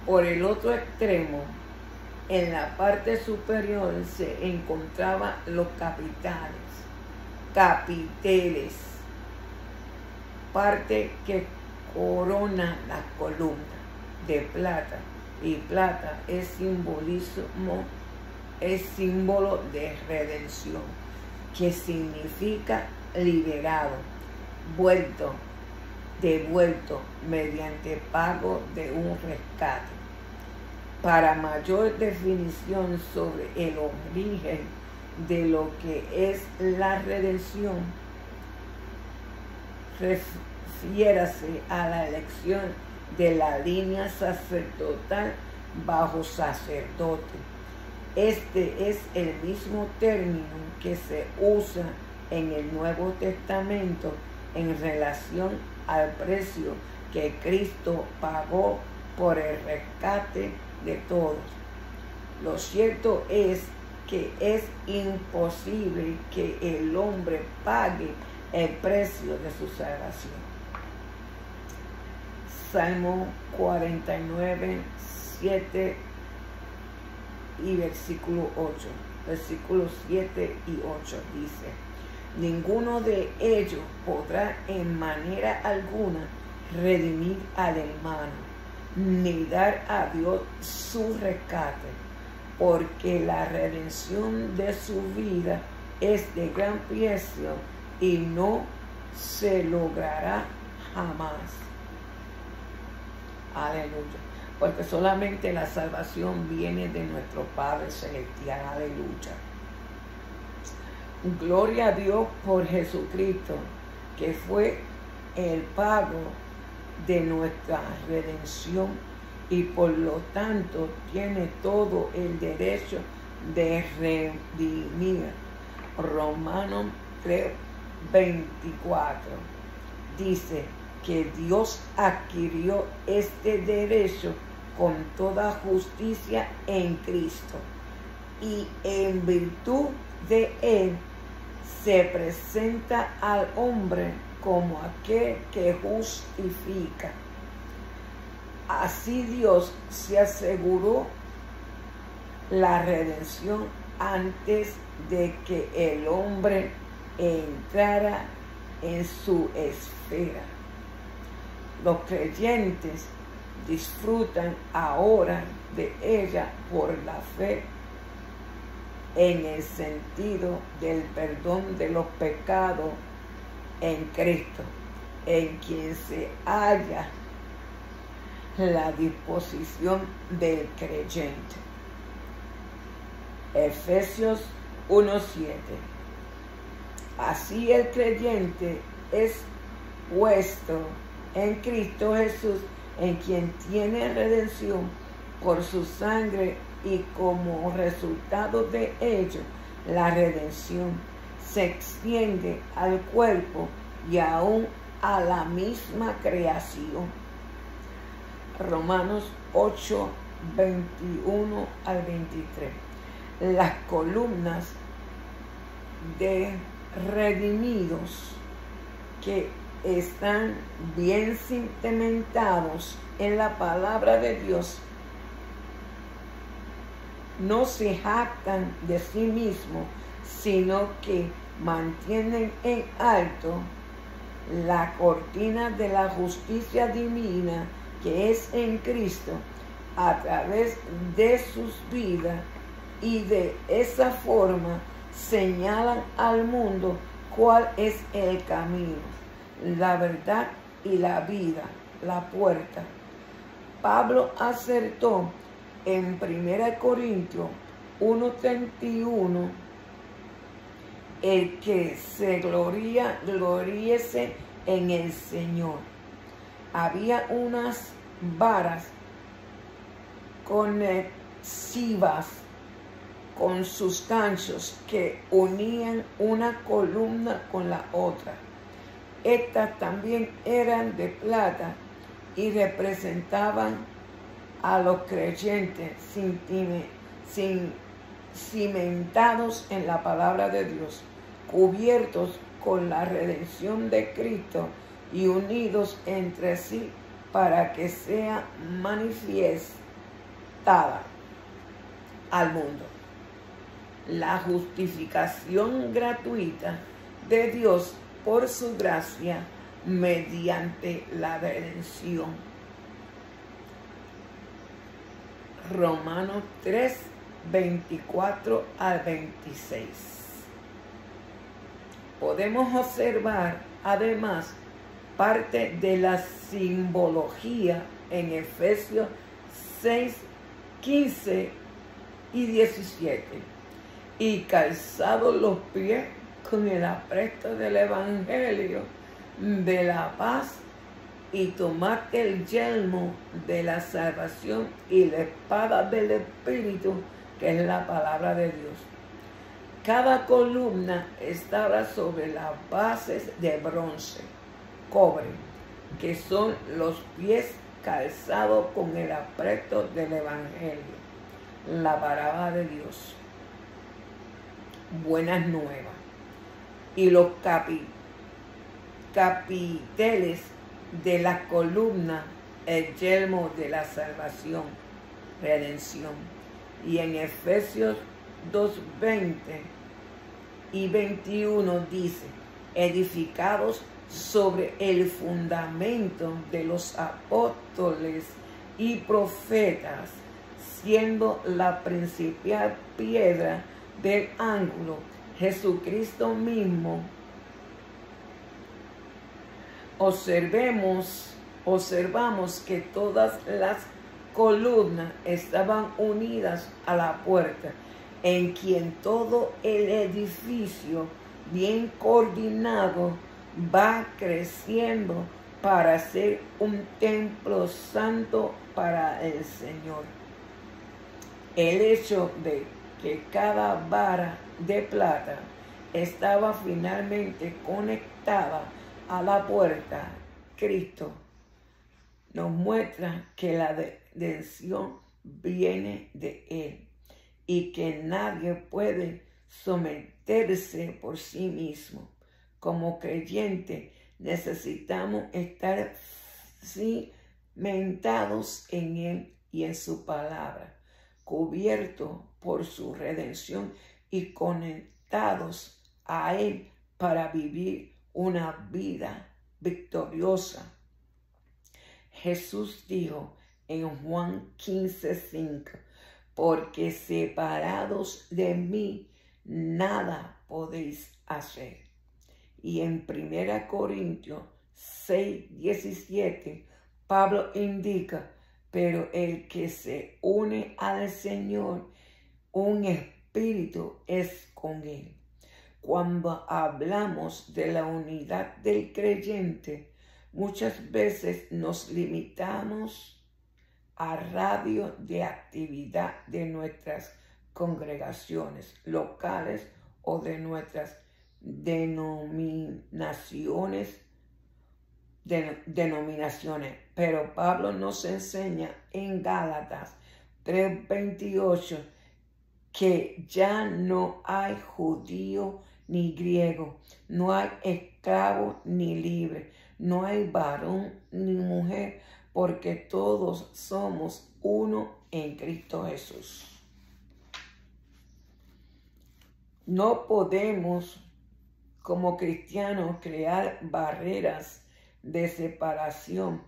Por el otro extremo, en la parte superior se encontraban los capiteles, parte que corona la columna de plata, y plata es símbolo de redención, que significa liberado, devuelto mediante pago de un rescate. Para mayor definición sobre el origen de lo que es la redención, refiérase a la elección de la línea sacerdotal bajo sacerdote. Este es el mismo término que se usa en el Nuevo Testamento en relación al precio que Cristo pagó por el rescate de todos. Lo cierto es que es imposible que el hombre pague el precio de su salvación. Salmo 49, 7 y versículo 8. Versículos 7 y 8 dice: ninguno de ellos podrá en manera alguna redimir al hermano, ni dar a Dios su rescate, porque la redención de su vida es de gran precio y no se logrará jamás. Aleluya. Porque solamente la salvación viene de nuestro Padre Celestial. Aleluya. Gloria a Dios por Jesucristo, que fue el pago de nuestra redención y por lo tanto tiene todo el derecho de redimir. Romanos 3:24 dice que Dios adquirió este derecho con toda justicia en Cristo, y en virtud de él se presenta al hombre como aquel que justifica. Así Dios se aseguró la redención antes de que el hombre entrara en su esfera. Los creyentes disfrutan ahora de ella por la fe en el sentido del perdón de los pecados en Cristo, en quien se halla la disposición del creyente. Efesios 1:7. Así el creyente es puesto en Cristo Jesús, en quien tiene redención por su sangre, y como resultado de ello, la redención se extiende al cuerpo y aún a la misma creación. Romanos 8, 21 al 23. Las columnas de redimidos que están bien cimentados en la palabra de Dios no se jactan de sí mismos, sino que mantienen en alto la cortina de la justicia divina que es en Cristo a través de sus vidas, y de esa forma señalan al mundo cuál es el camino, la verdad y la vida, la puerta. Pablo acertó en 1 Corintios 1:31, el que se gloríese en el Señor. Había unas varas conexivas con sus ganchos que unían una columna con la otra. Estas también eran de plata y representaban a los creyentes cimentados en la palabra de Dios, cubiertos con la redención de Cristo y unidos entre sí para que sea manifestada al mundo la justificación gratuita de Dios por su gracia mediante la redención. Romanos 3, 24 al 26. Podemos observar además parte de la simbología en Efesios 6, 15 y 17. Y calzados los pies con el apresto del Evangelio de la paz, y tomad el yelmo de la salvación y la espada del Espíritu, que es la palabra de Dios. Cada columna estaba sobre las bases de bronce, cobre, que son los pies calzados con el apresto del Evangelio, la palabra de Dios. Buenas nuevas. Y los capiteles de la columna, el yelmo de la salvación, redención. Y en Efesios 2:20 y 21 dice: edificados sobre el fundamento de los apóstoles y profetas, siendo la principal piedra del ángulo Jesucristo mismo. Observamos que todas las columnas estaban unidas a la puerta, en quien todo el edificio, bien coordinado, va creciendo para ser un templo santo para el Señor. El hecho de que cada vara de plata estaba finalmente conectada a la puerta, Cristo, nos muestra que la redención viene de Él y que nadie puede someterse por sí mismo. Como creyentes necesitamos estar cimentados en Él y en su palabra, cubiertos por su redención y conectados a Él para vivir una vida victoriosa. Jesús dijo en Juan 15:5: porque separados de mí nada podéis hacer. Y en 1 Corintios 6:17, Pablo indica: pero el que se une al Señor, un espíritu es con Él. Cuando hablamos de la unidad del creyente, muchas veces nos limitamos a radio de actividad de nuestras congregaciones locales o de nuestras denominaciones. Pero Pablo nos enseña en Gálatas 3:28 que ya no hay judío ni griego, no hay esclavo ni libre, no hay varón ni mujer, porque todos somos uno en Cristo Jesús. No podemos como cristianos crear barreras de separación,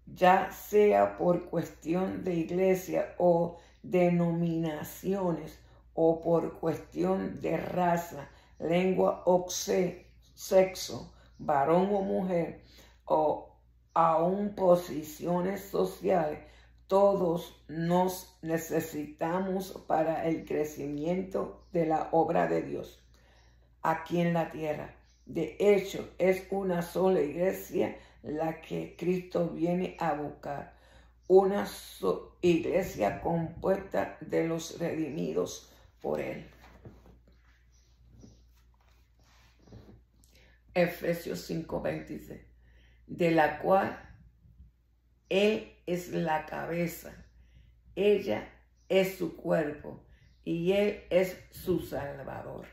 ya sea por cuestión de iglesia o denominaciones, o por cuestión de raza, lengua o sexo, varón o mujer, o aún posiciones sociales. Todos nos necesitamos para el crecimiento de la obra de Dios aquí en la tierra. De hecho, es una sola iglesia la que Cristo viene a buscar. Una iglesia compuesta de los redimidos por Él. Efesios 5:26, de la cual Él es la cabeza, ella es su cuerpo y Él es su Salvador.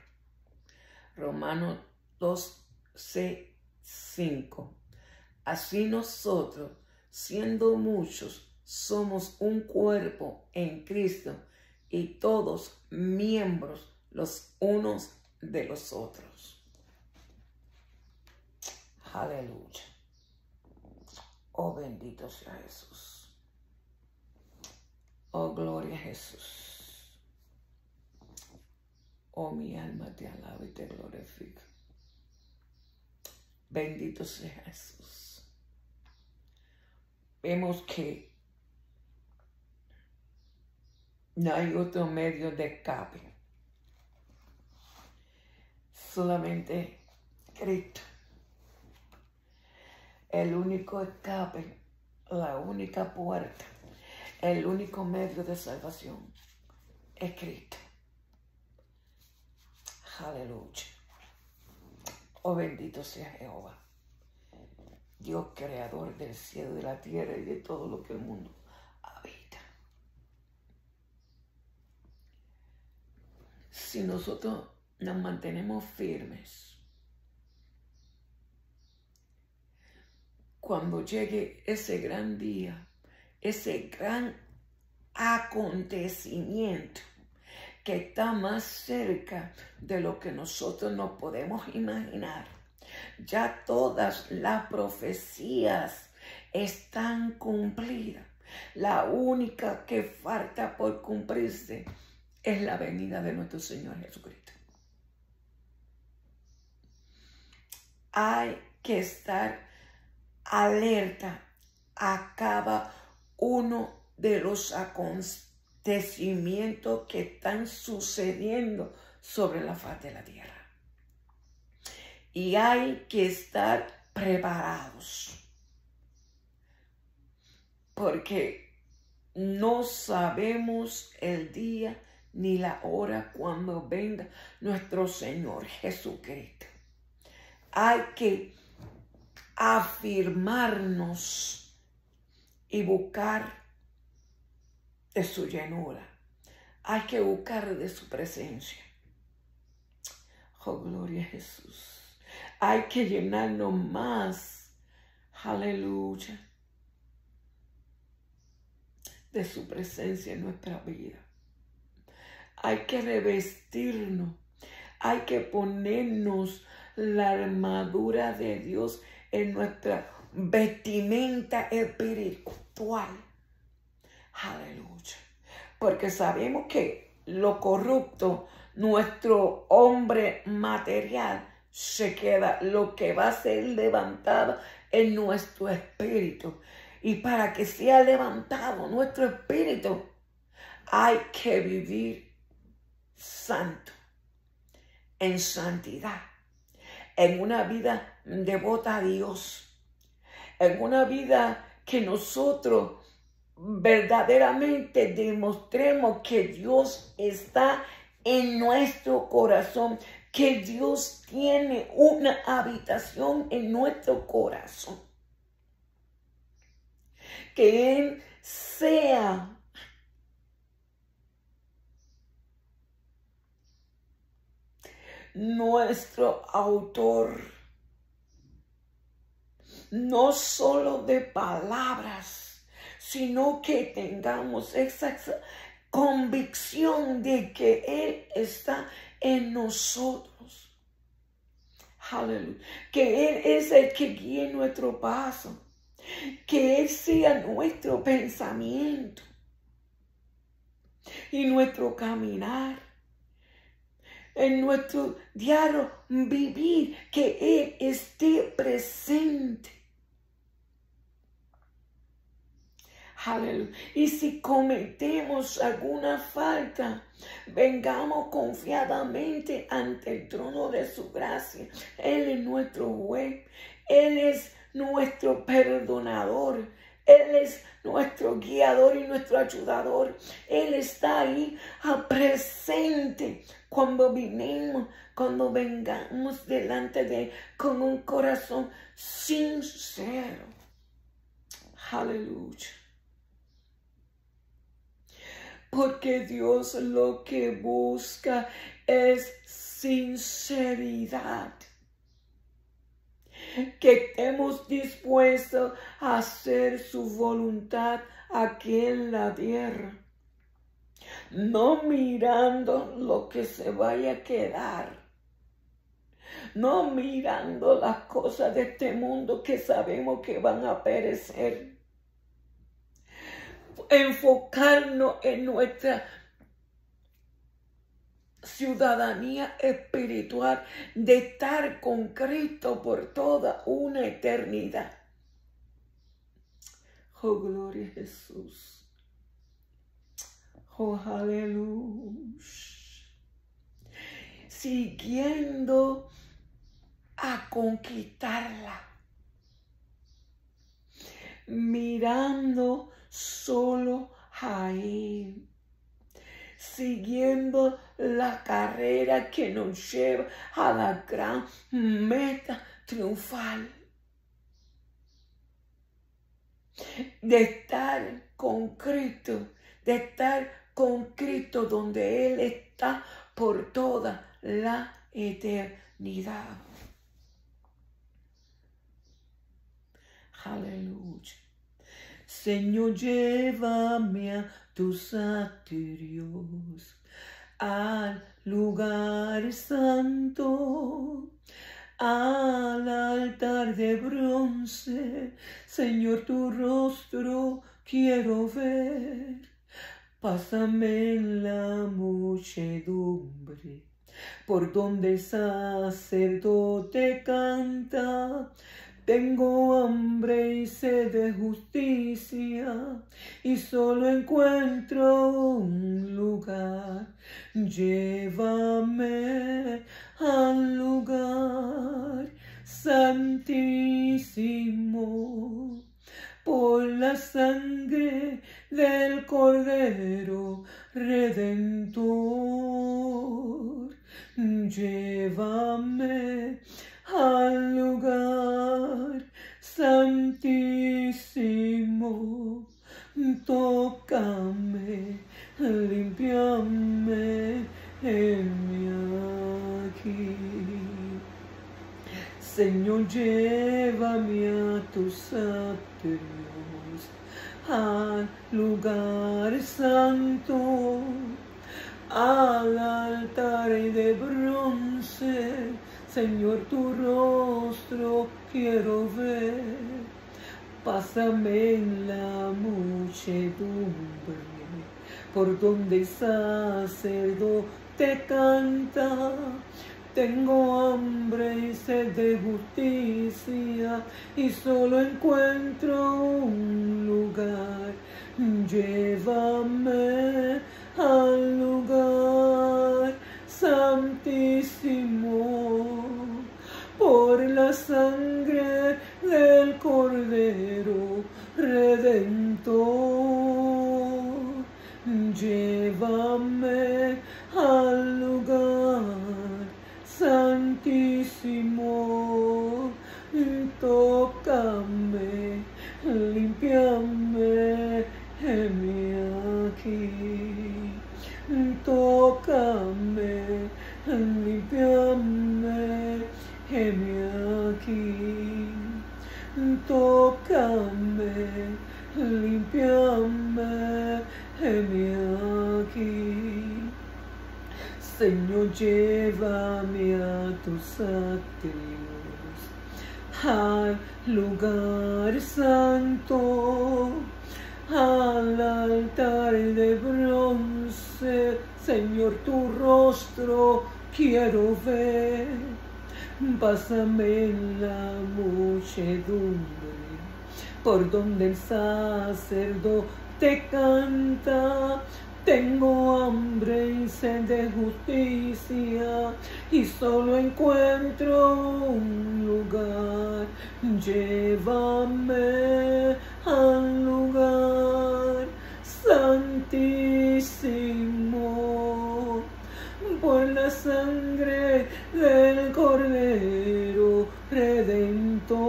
Romanos 12:5. Así nosotros, siendo muchos, somos un cuerpo en Cristo y todos miembros los unos de los otros. Aleluya. Oh, bendito sea Jesús. Oh, gloria a Jesús. Oh, mi alma te alaba y te glorifica. Bendito sea Jesús. Vemos que no hay otro medio de escape. Solamente Cristo. El único escape, la única puerta, el único medio de salvación es Cristo. Aleluya. Oh, bendito sea Jehová, Dios creador del cielo y de la tierra y de todo lo que el mundo habita. Si nosotros nos mantenemos firmes, cuando llegue ese gran día, ese gran acontecimiento que está más cerca de lo que nosotros nos podemos imaginar, ya todas las profecías están cumplidas. La única que falta por cumplirse es la venida de nuestro Señor Jesucristo. Hay que estar alerta a cada uno de los acontecimientos que están sucediendo sobre la faz de la tierra. Y hay que estar preparados, porque no sabemos el día ni la hora cuando venga nuestro Señor Jesucristo. Hay que afirmarnos y buscar de su llenura. Hay que buscar de su presencia. Oh, gloria a Jesús. Hay que llenarnos más. Aleluya. De su presencia en nuestra vida. Hay que revestirnos. Hay que ponernos la armadura de Dios en nuestra vestimenta espiritual. Aleluya. Porque sabemos que lo corrupto, nuestro hombre material, se queda. Lo que va a ser levantado en nuestro espíritu. Y para que sea levantado nuestro espíritu, hay que vivir santo, en santidad, en una vida devota a Dios, en una vida que nosotros verdaderamente demostremos que Dios está en nuestro corazón, que Dios tiene una habitación en nuestro corazón, que Él sea nuestro autor, no solo de palabras, sino que tengamos esa convicción de que Él está en nosotros. Aleluya. Que Él es el que guíe nuestro paso. Que Él sea nuestro pensamiento y nuestro caminar. En nuestro diario vivir, que Él esté presente. Aleluya. Y si cometemos alguna falta, vengamos confiadamente ante el trono de su gracia. Él es nuestro juez. Él es nuestro perdonador. Él es nuestro guiador y nuestro ayudador. Él está ahí presente cuando vengamos delante de Él con un corazón sincero. Aleluya. Porque Dios lo que busca es sinceridad. Que estemos dispuestos a hacer su voluntad aquí en la tierra. No mirando lo que se vaya a quedar. No mirando las cosas de este mundo que sabemos que van a perecer. Enfocarnos en nuestra ciudadanía espiritual de estar con Cristo por toda una eternidad. Oh, gloria a Jesús. Oh, aleluya. Siguiendo a conquistarla. Mirando solo a Él. Siguiendo la carrera que nos lleva a la gran meta triunfal. De estar con Cristo, donde Él está por toda la eternidad. Aleluya. Señor, llévame a tus atrios, al lugar santo, al altar de bronce. Señor, tu rostro quiero ver. Pásame en la muchedumbre, por donde el sacerdote canta. Tengo hambre y sed de justicia, y solo encuentro un lugar. Llévame al lugar santísimo, por la sangre del Cordero Redentor. Llévame al lugar santísimo, tócame, limpiame, heme aquí. Señor, llévame a tus atrios, al lugar santo, al altar de bronce. Señor, tu rostro quiero ver. Pásame en la muchedumbre, por donde el sacerdote canta. Tengo hambre y sed de justicia, y solo encuentro un lugar. Llévame al lugar santísimo, por la sangre del Cordero Redentor. Llévame al lugar santísimo, tócame, limpiame, heme aquí. Tócame, limpiame, heme aquí. Tócame, limpiame, heme aquí. Señor, llévame a tus atrios, al lugar santo, al altar de bronce. Señor, tu rostro quiero ver. Pásame en la muchedumbre, por donde el sacerdote canta. Tengo hambre y sed de justicia, y solo encuentro un lugar. Llévame al lugar santísimo, por la sangre del Cordero Redentor.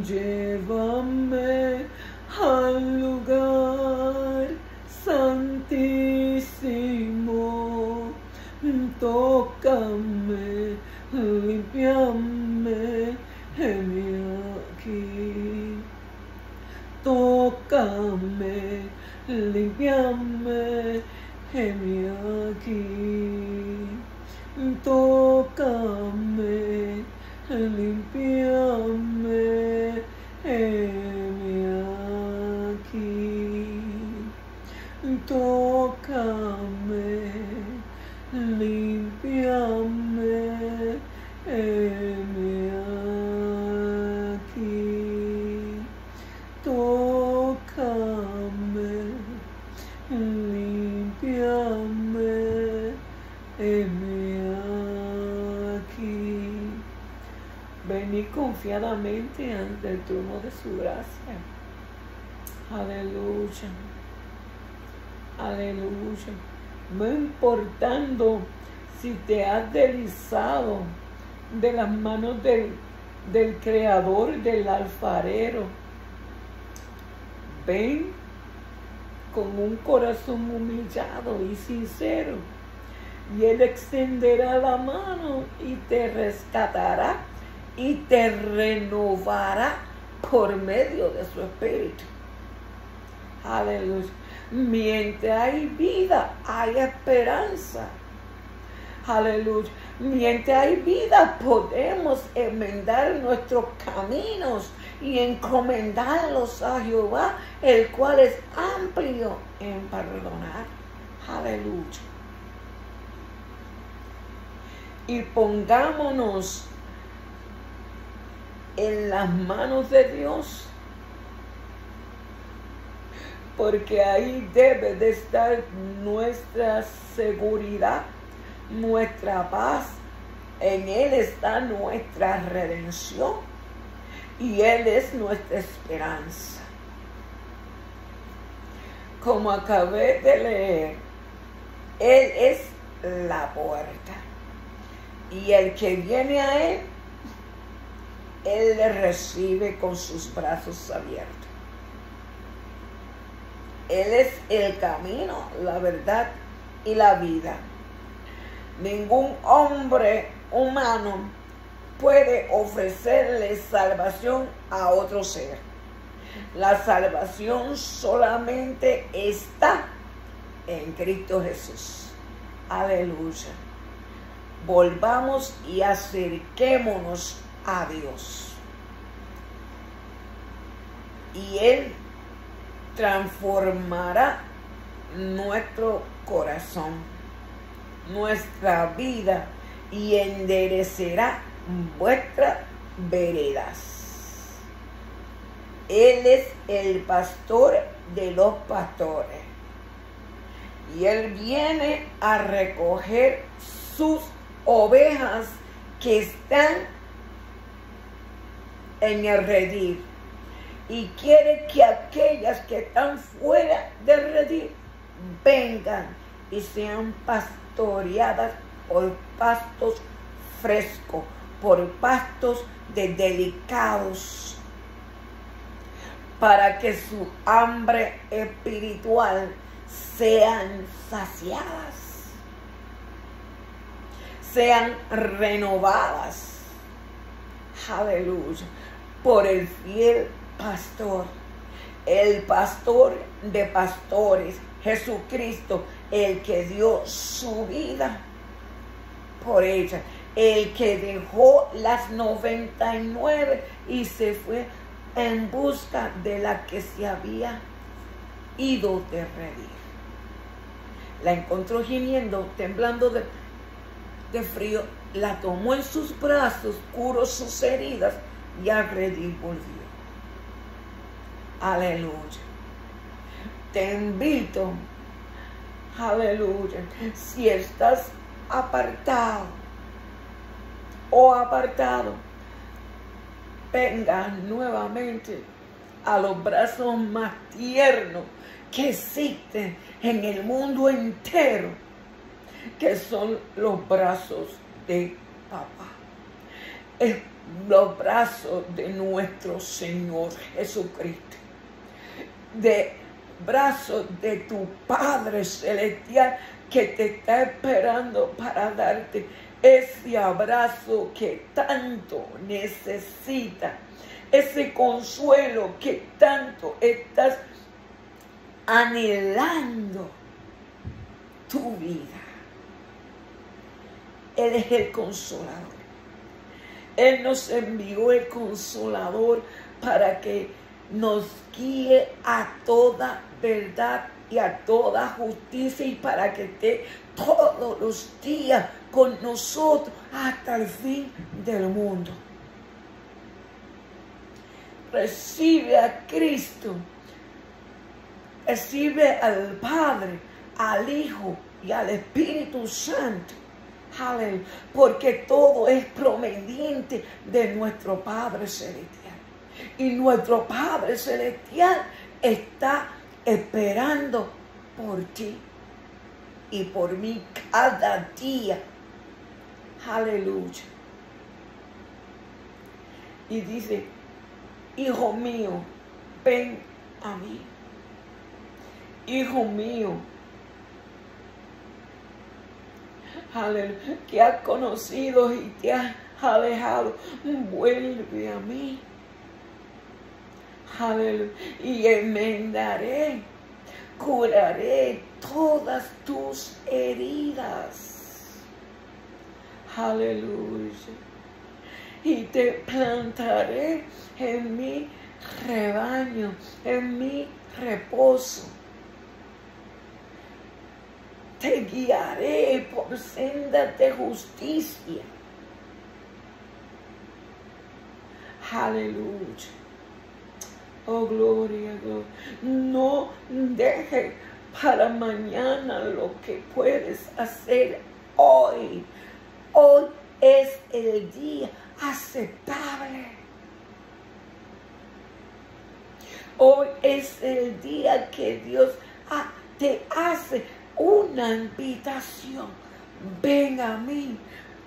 Llévame al lugar santísimo, tócame, limpiame, heme aquí. Tócame, limpiame, heme aquí. Tócame, limpiame, heme aquí. Tócame, limpiame, heme aquí. Tócame, limpiame, heme aquí. Venid confiadamente ante el trono de su gracia. Aleluya. Aleluya. No importando si te has deslizado de las manos del Creador, del alfarero. Ven con un corazón humillado y sincero, y Él extenderá la mano y te rescatará y te renovará por medio de su Espíritu. Aleluya. Mientras hay vida, hay esperanza. Aleluya. Mientras hay vida, podemos enmendar nuestros caminos y encomendarlos a Jehová, el cual es amplio en perdonar. Aleluya. Y pongámonos en las manos de Dios, porque ahí debe de estar nuestra seguridad, nuestra paz. En Él está nuestra redención y Él es nuestra esperanza. Como acabé de leer, Él es la puerta, y el que viene a Él le recibe con sus brazos abiertos. Él es el camino, la verdad y la vida. Ningún hombre humano puede ofrecerle salvación a otro ser. La salvación solamente está en Cristo Jesús. Aleluya. Volvamos y acerquémonos a Dios. Y Él transformará nuestro corazón, nuestra vida, y enderecerá vuestras veredas. Él es el pastor de los pastores, y Él viene a recoger sus ovejas que están en el redil, y quiere que aquellas que están fuera del redil vengan y sean pastoreadas por pastos frescos, por pastos delicados, para que su hambre espiritual sean saciadas, sean renovadas. Aleluya. Por el fiel pastor, el pastor de pastores, Jesucristo, el que dio su vida por ella, el que dejó las 99 y se fue en busca de la que se había ido de reír. La encontró gimiendo, temblando de frío, la tomó en sus brazos, curó sus heridas y a reír volvió. Aleluya. Te invito, aleluya, si estás apartado o apartado, venga nuevamente a los brazos más tiernos que existen en el mundo entero, que son los brazos de papá, los brazos de nuestro Señor Jesucristo, de brazos de tu Padre Celestial que te está esperando para darte ese abrazo que tanto necesitas, ese consuelo que tanto estás anhelando tu vida. Él es el Consolador. Él nos envió el Consolador para que nos guíe a toda verdad y a toda justicia, y para que esté todos los días con nosotros hasta el fin del mundo. Recibe a Cristo, recibe al Padre, al Hijo y al Espíritu Santo. Aleluya, porque todo es proveniente de nuestro Padre Celestial. Y nuestro Padre Celestial está esperando por ti y por mí cada día. Aleluya. Y dice: hijo mío, ven a mí. Hijo mío, aleluya, que has conocido y te has alejado, vuelve a mí. Aleluya. Y enmendaré, curaré todas tus heridas. Aleluya. Y te plantaré en mi rebaño, en mi reposo. Te guiaré por sendas de justicia. Aleluya. Oh, gloria, gloria. No dejes para mañana lo que puedes hacer hoy. Hoy es el día aceptable. Hoy es el día que Dios te hace una invitación. Ven a mí,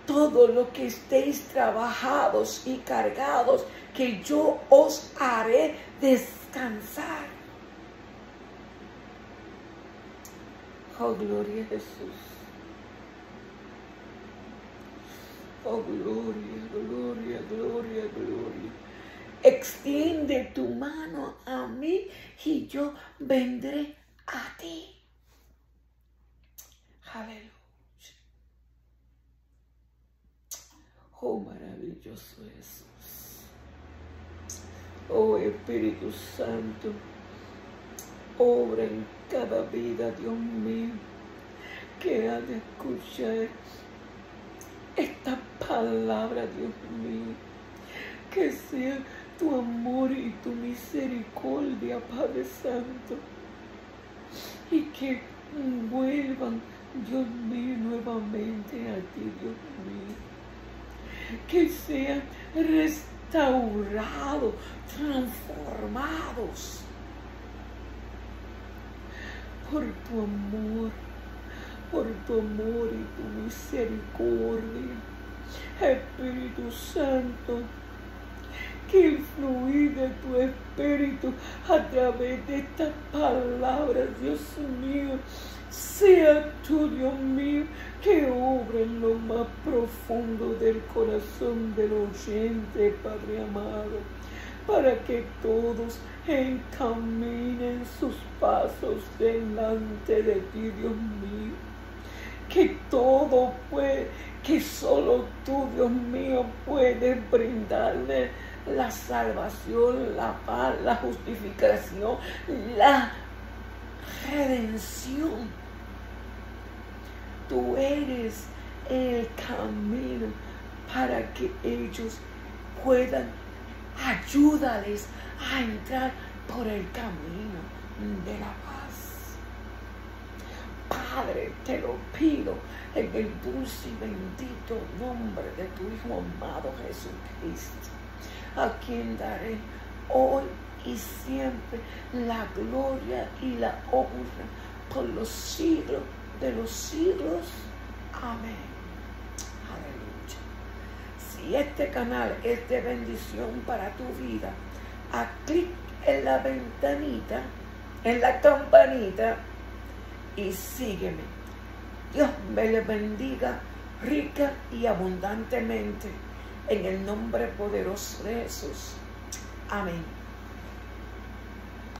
todos los que estéis trabajados y cargados, que yo os haré descansar. Oh, gloria a Jesús. Oh, gloria, gloria, gloria, gloria. Extiende tu mano a mí y yo vendré a ti. Aleluya. Oh, maravilloso Jesús. Oh, Espíritu Santo, obra en cada vida, Dios mío, que ha de escuchar esta palabra, Dios mío. Que sea tu amor y tu misericordia, Padre Santo, y que vuelvan, Dios mío, nuevamente a ti, Dios mío. Que sean restaurados, transformados por tu amor y tu misericordia. Espíritu Santo, que el fluir de tu Espíritu a través de estas palabras, Dios mío, sea tú, Dios mío, que obra en lo más profundo del corazón del oyente, Padre amado. para que todos encaminen sus pasos delante de ti, Dios mío. Que todo que solo tú, Dios mío, puedes brindarle la salvación, la paz, la justificación, la redención. Tú eres el camino para que ellos puedan, ayúdales a entrar por el camino de la paz. Padre, te lo pido en el dulce y bendito nombre de tu Hijo amado Jesucristo, a quien daré hoy y siempre la gloria y la honra por los siglos de los siglos. Amén. Aleluya. Si este canal es de bendición para tu vida, haz clic en la ventanita, en la campanita y sígueme. Dios me le bendiga rica y abundantemente en el nombre poderoso de Jesús. Amén.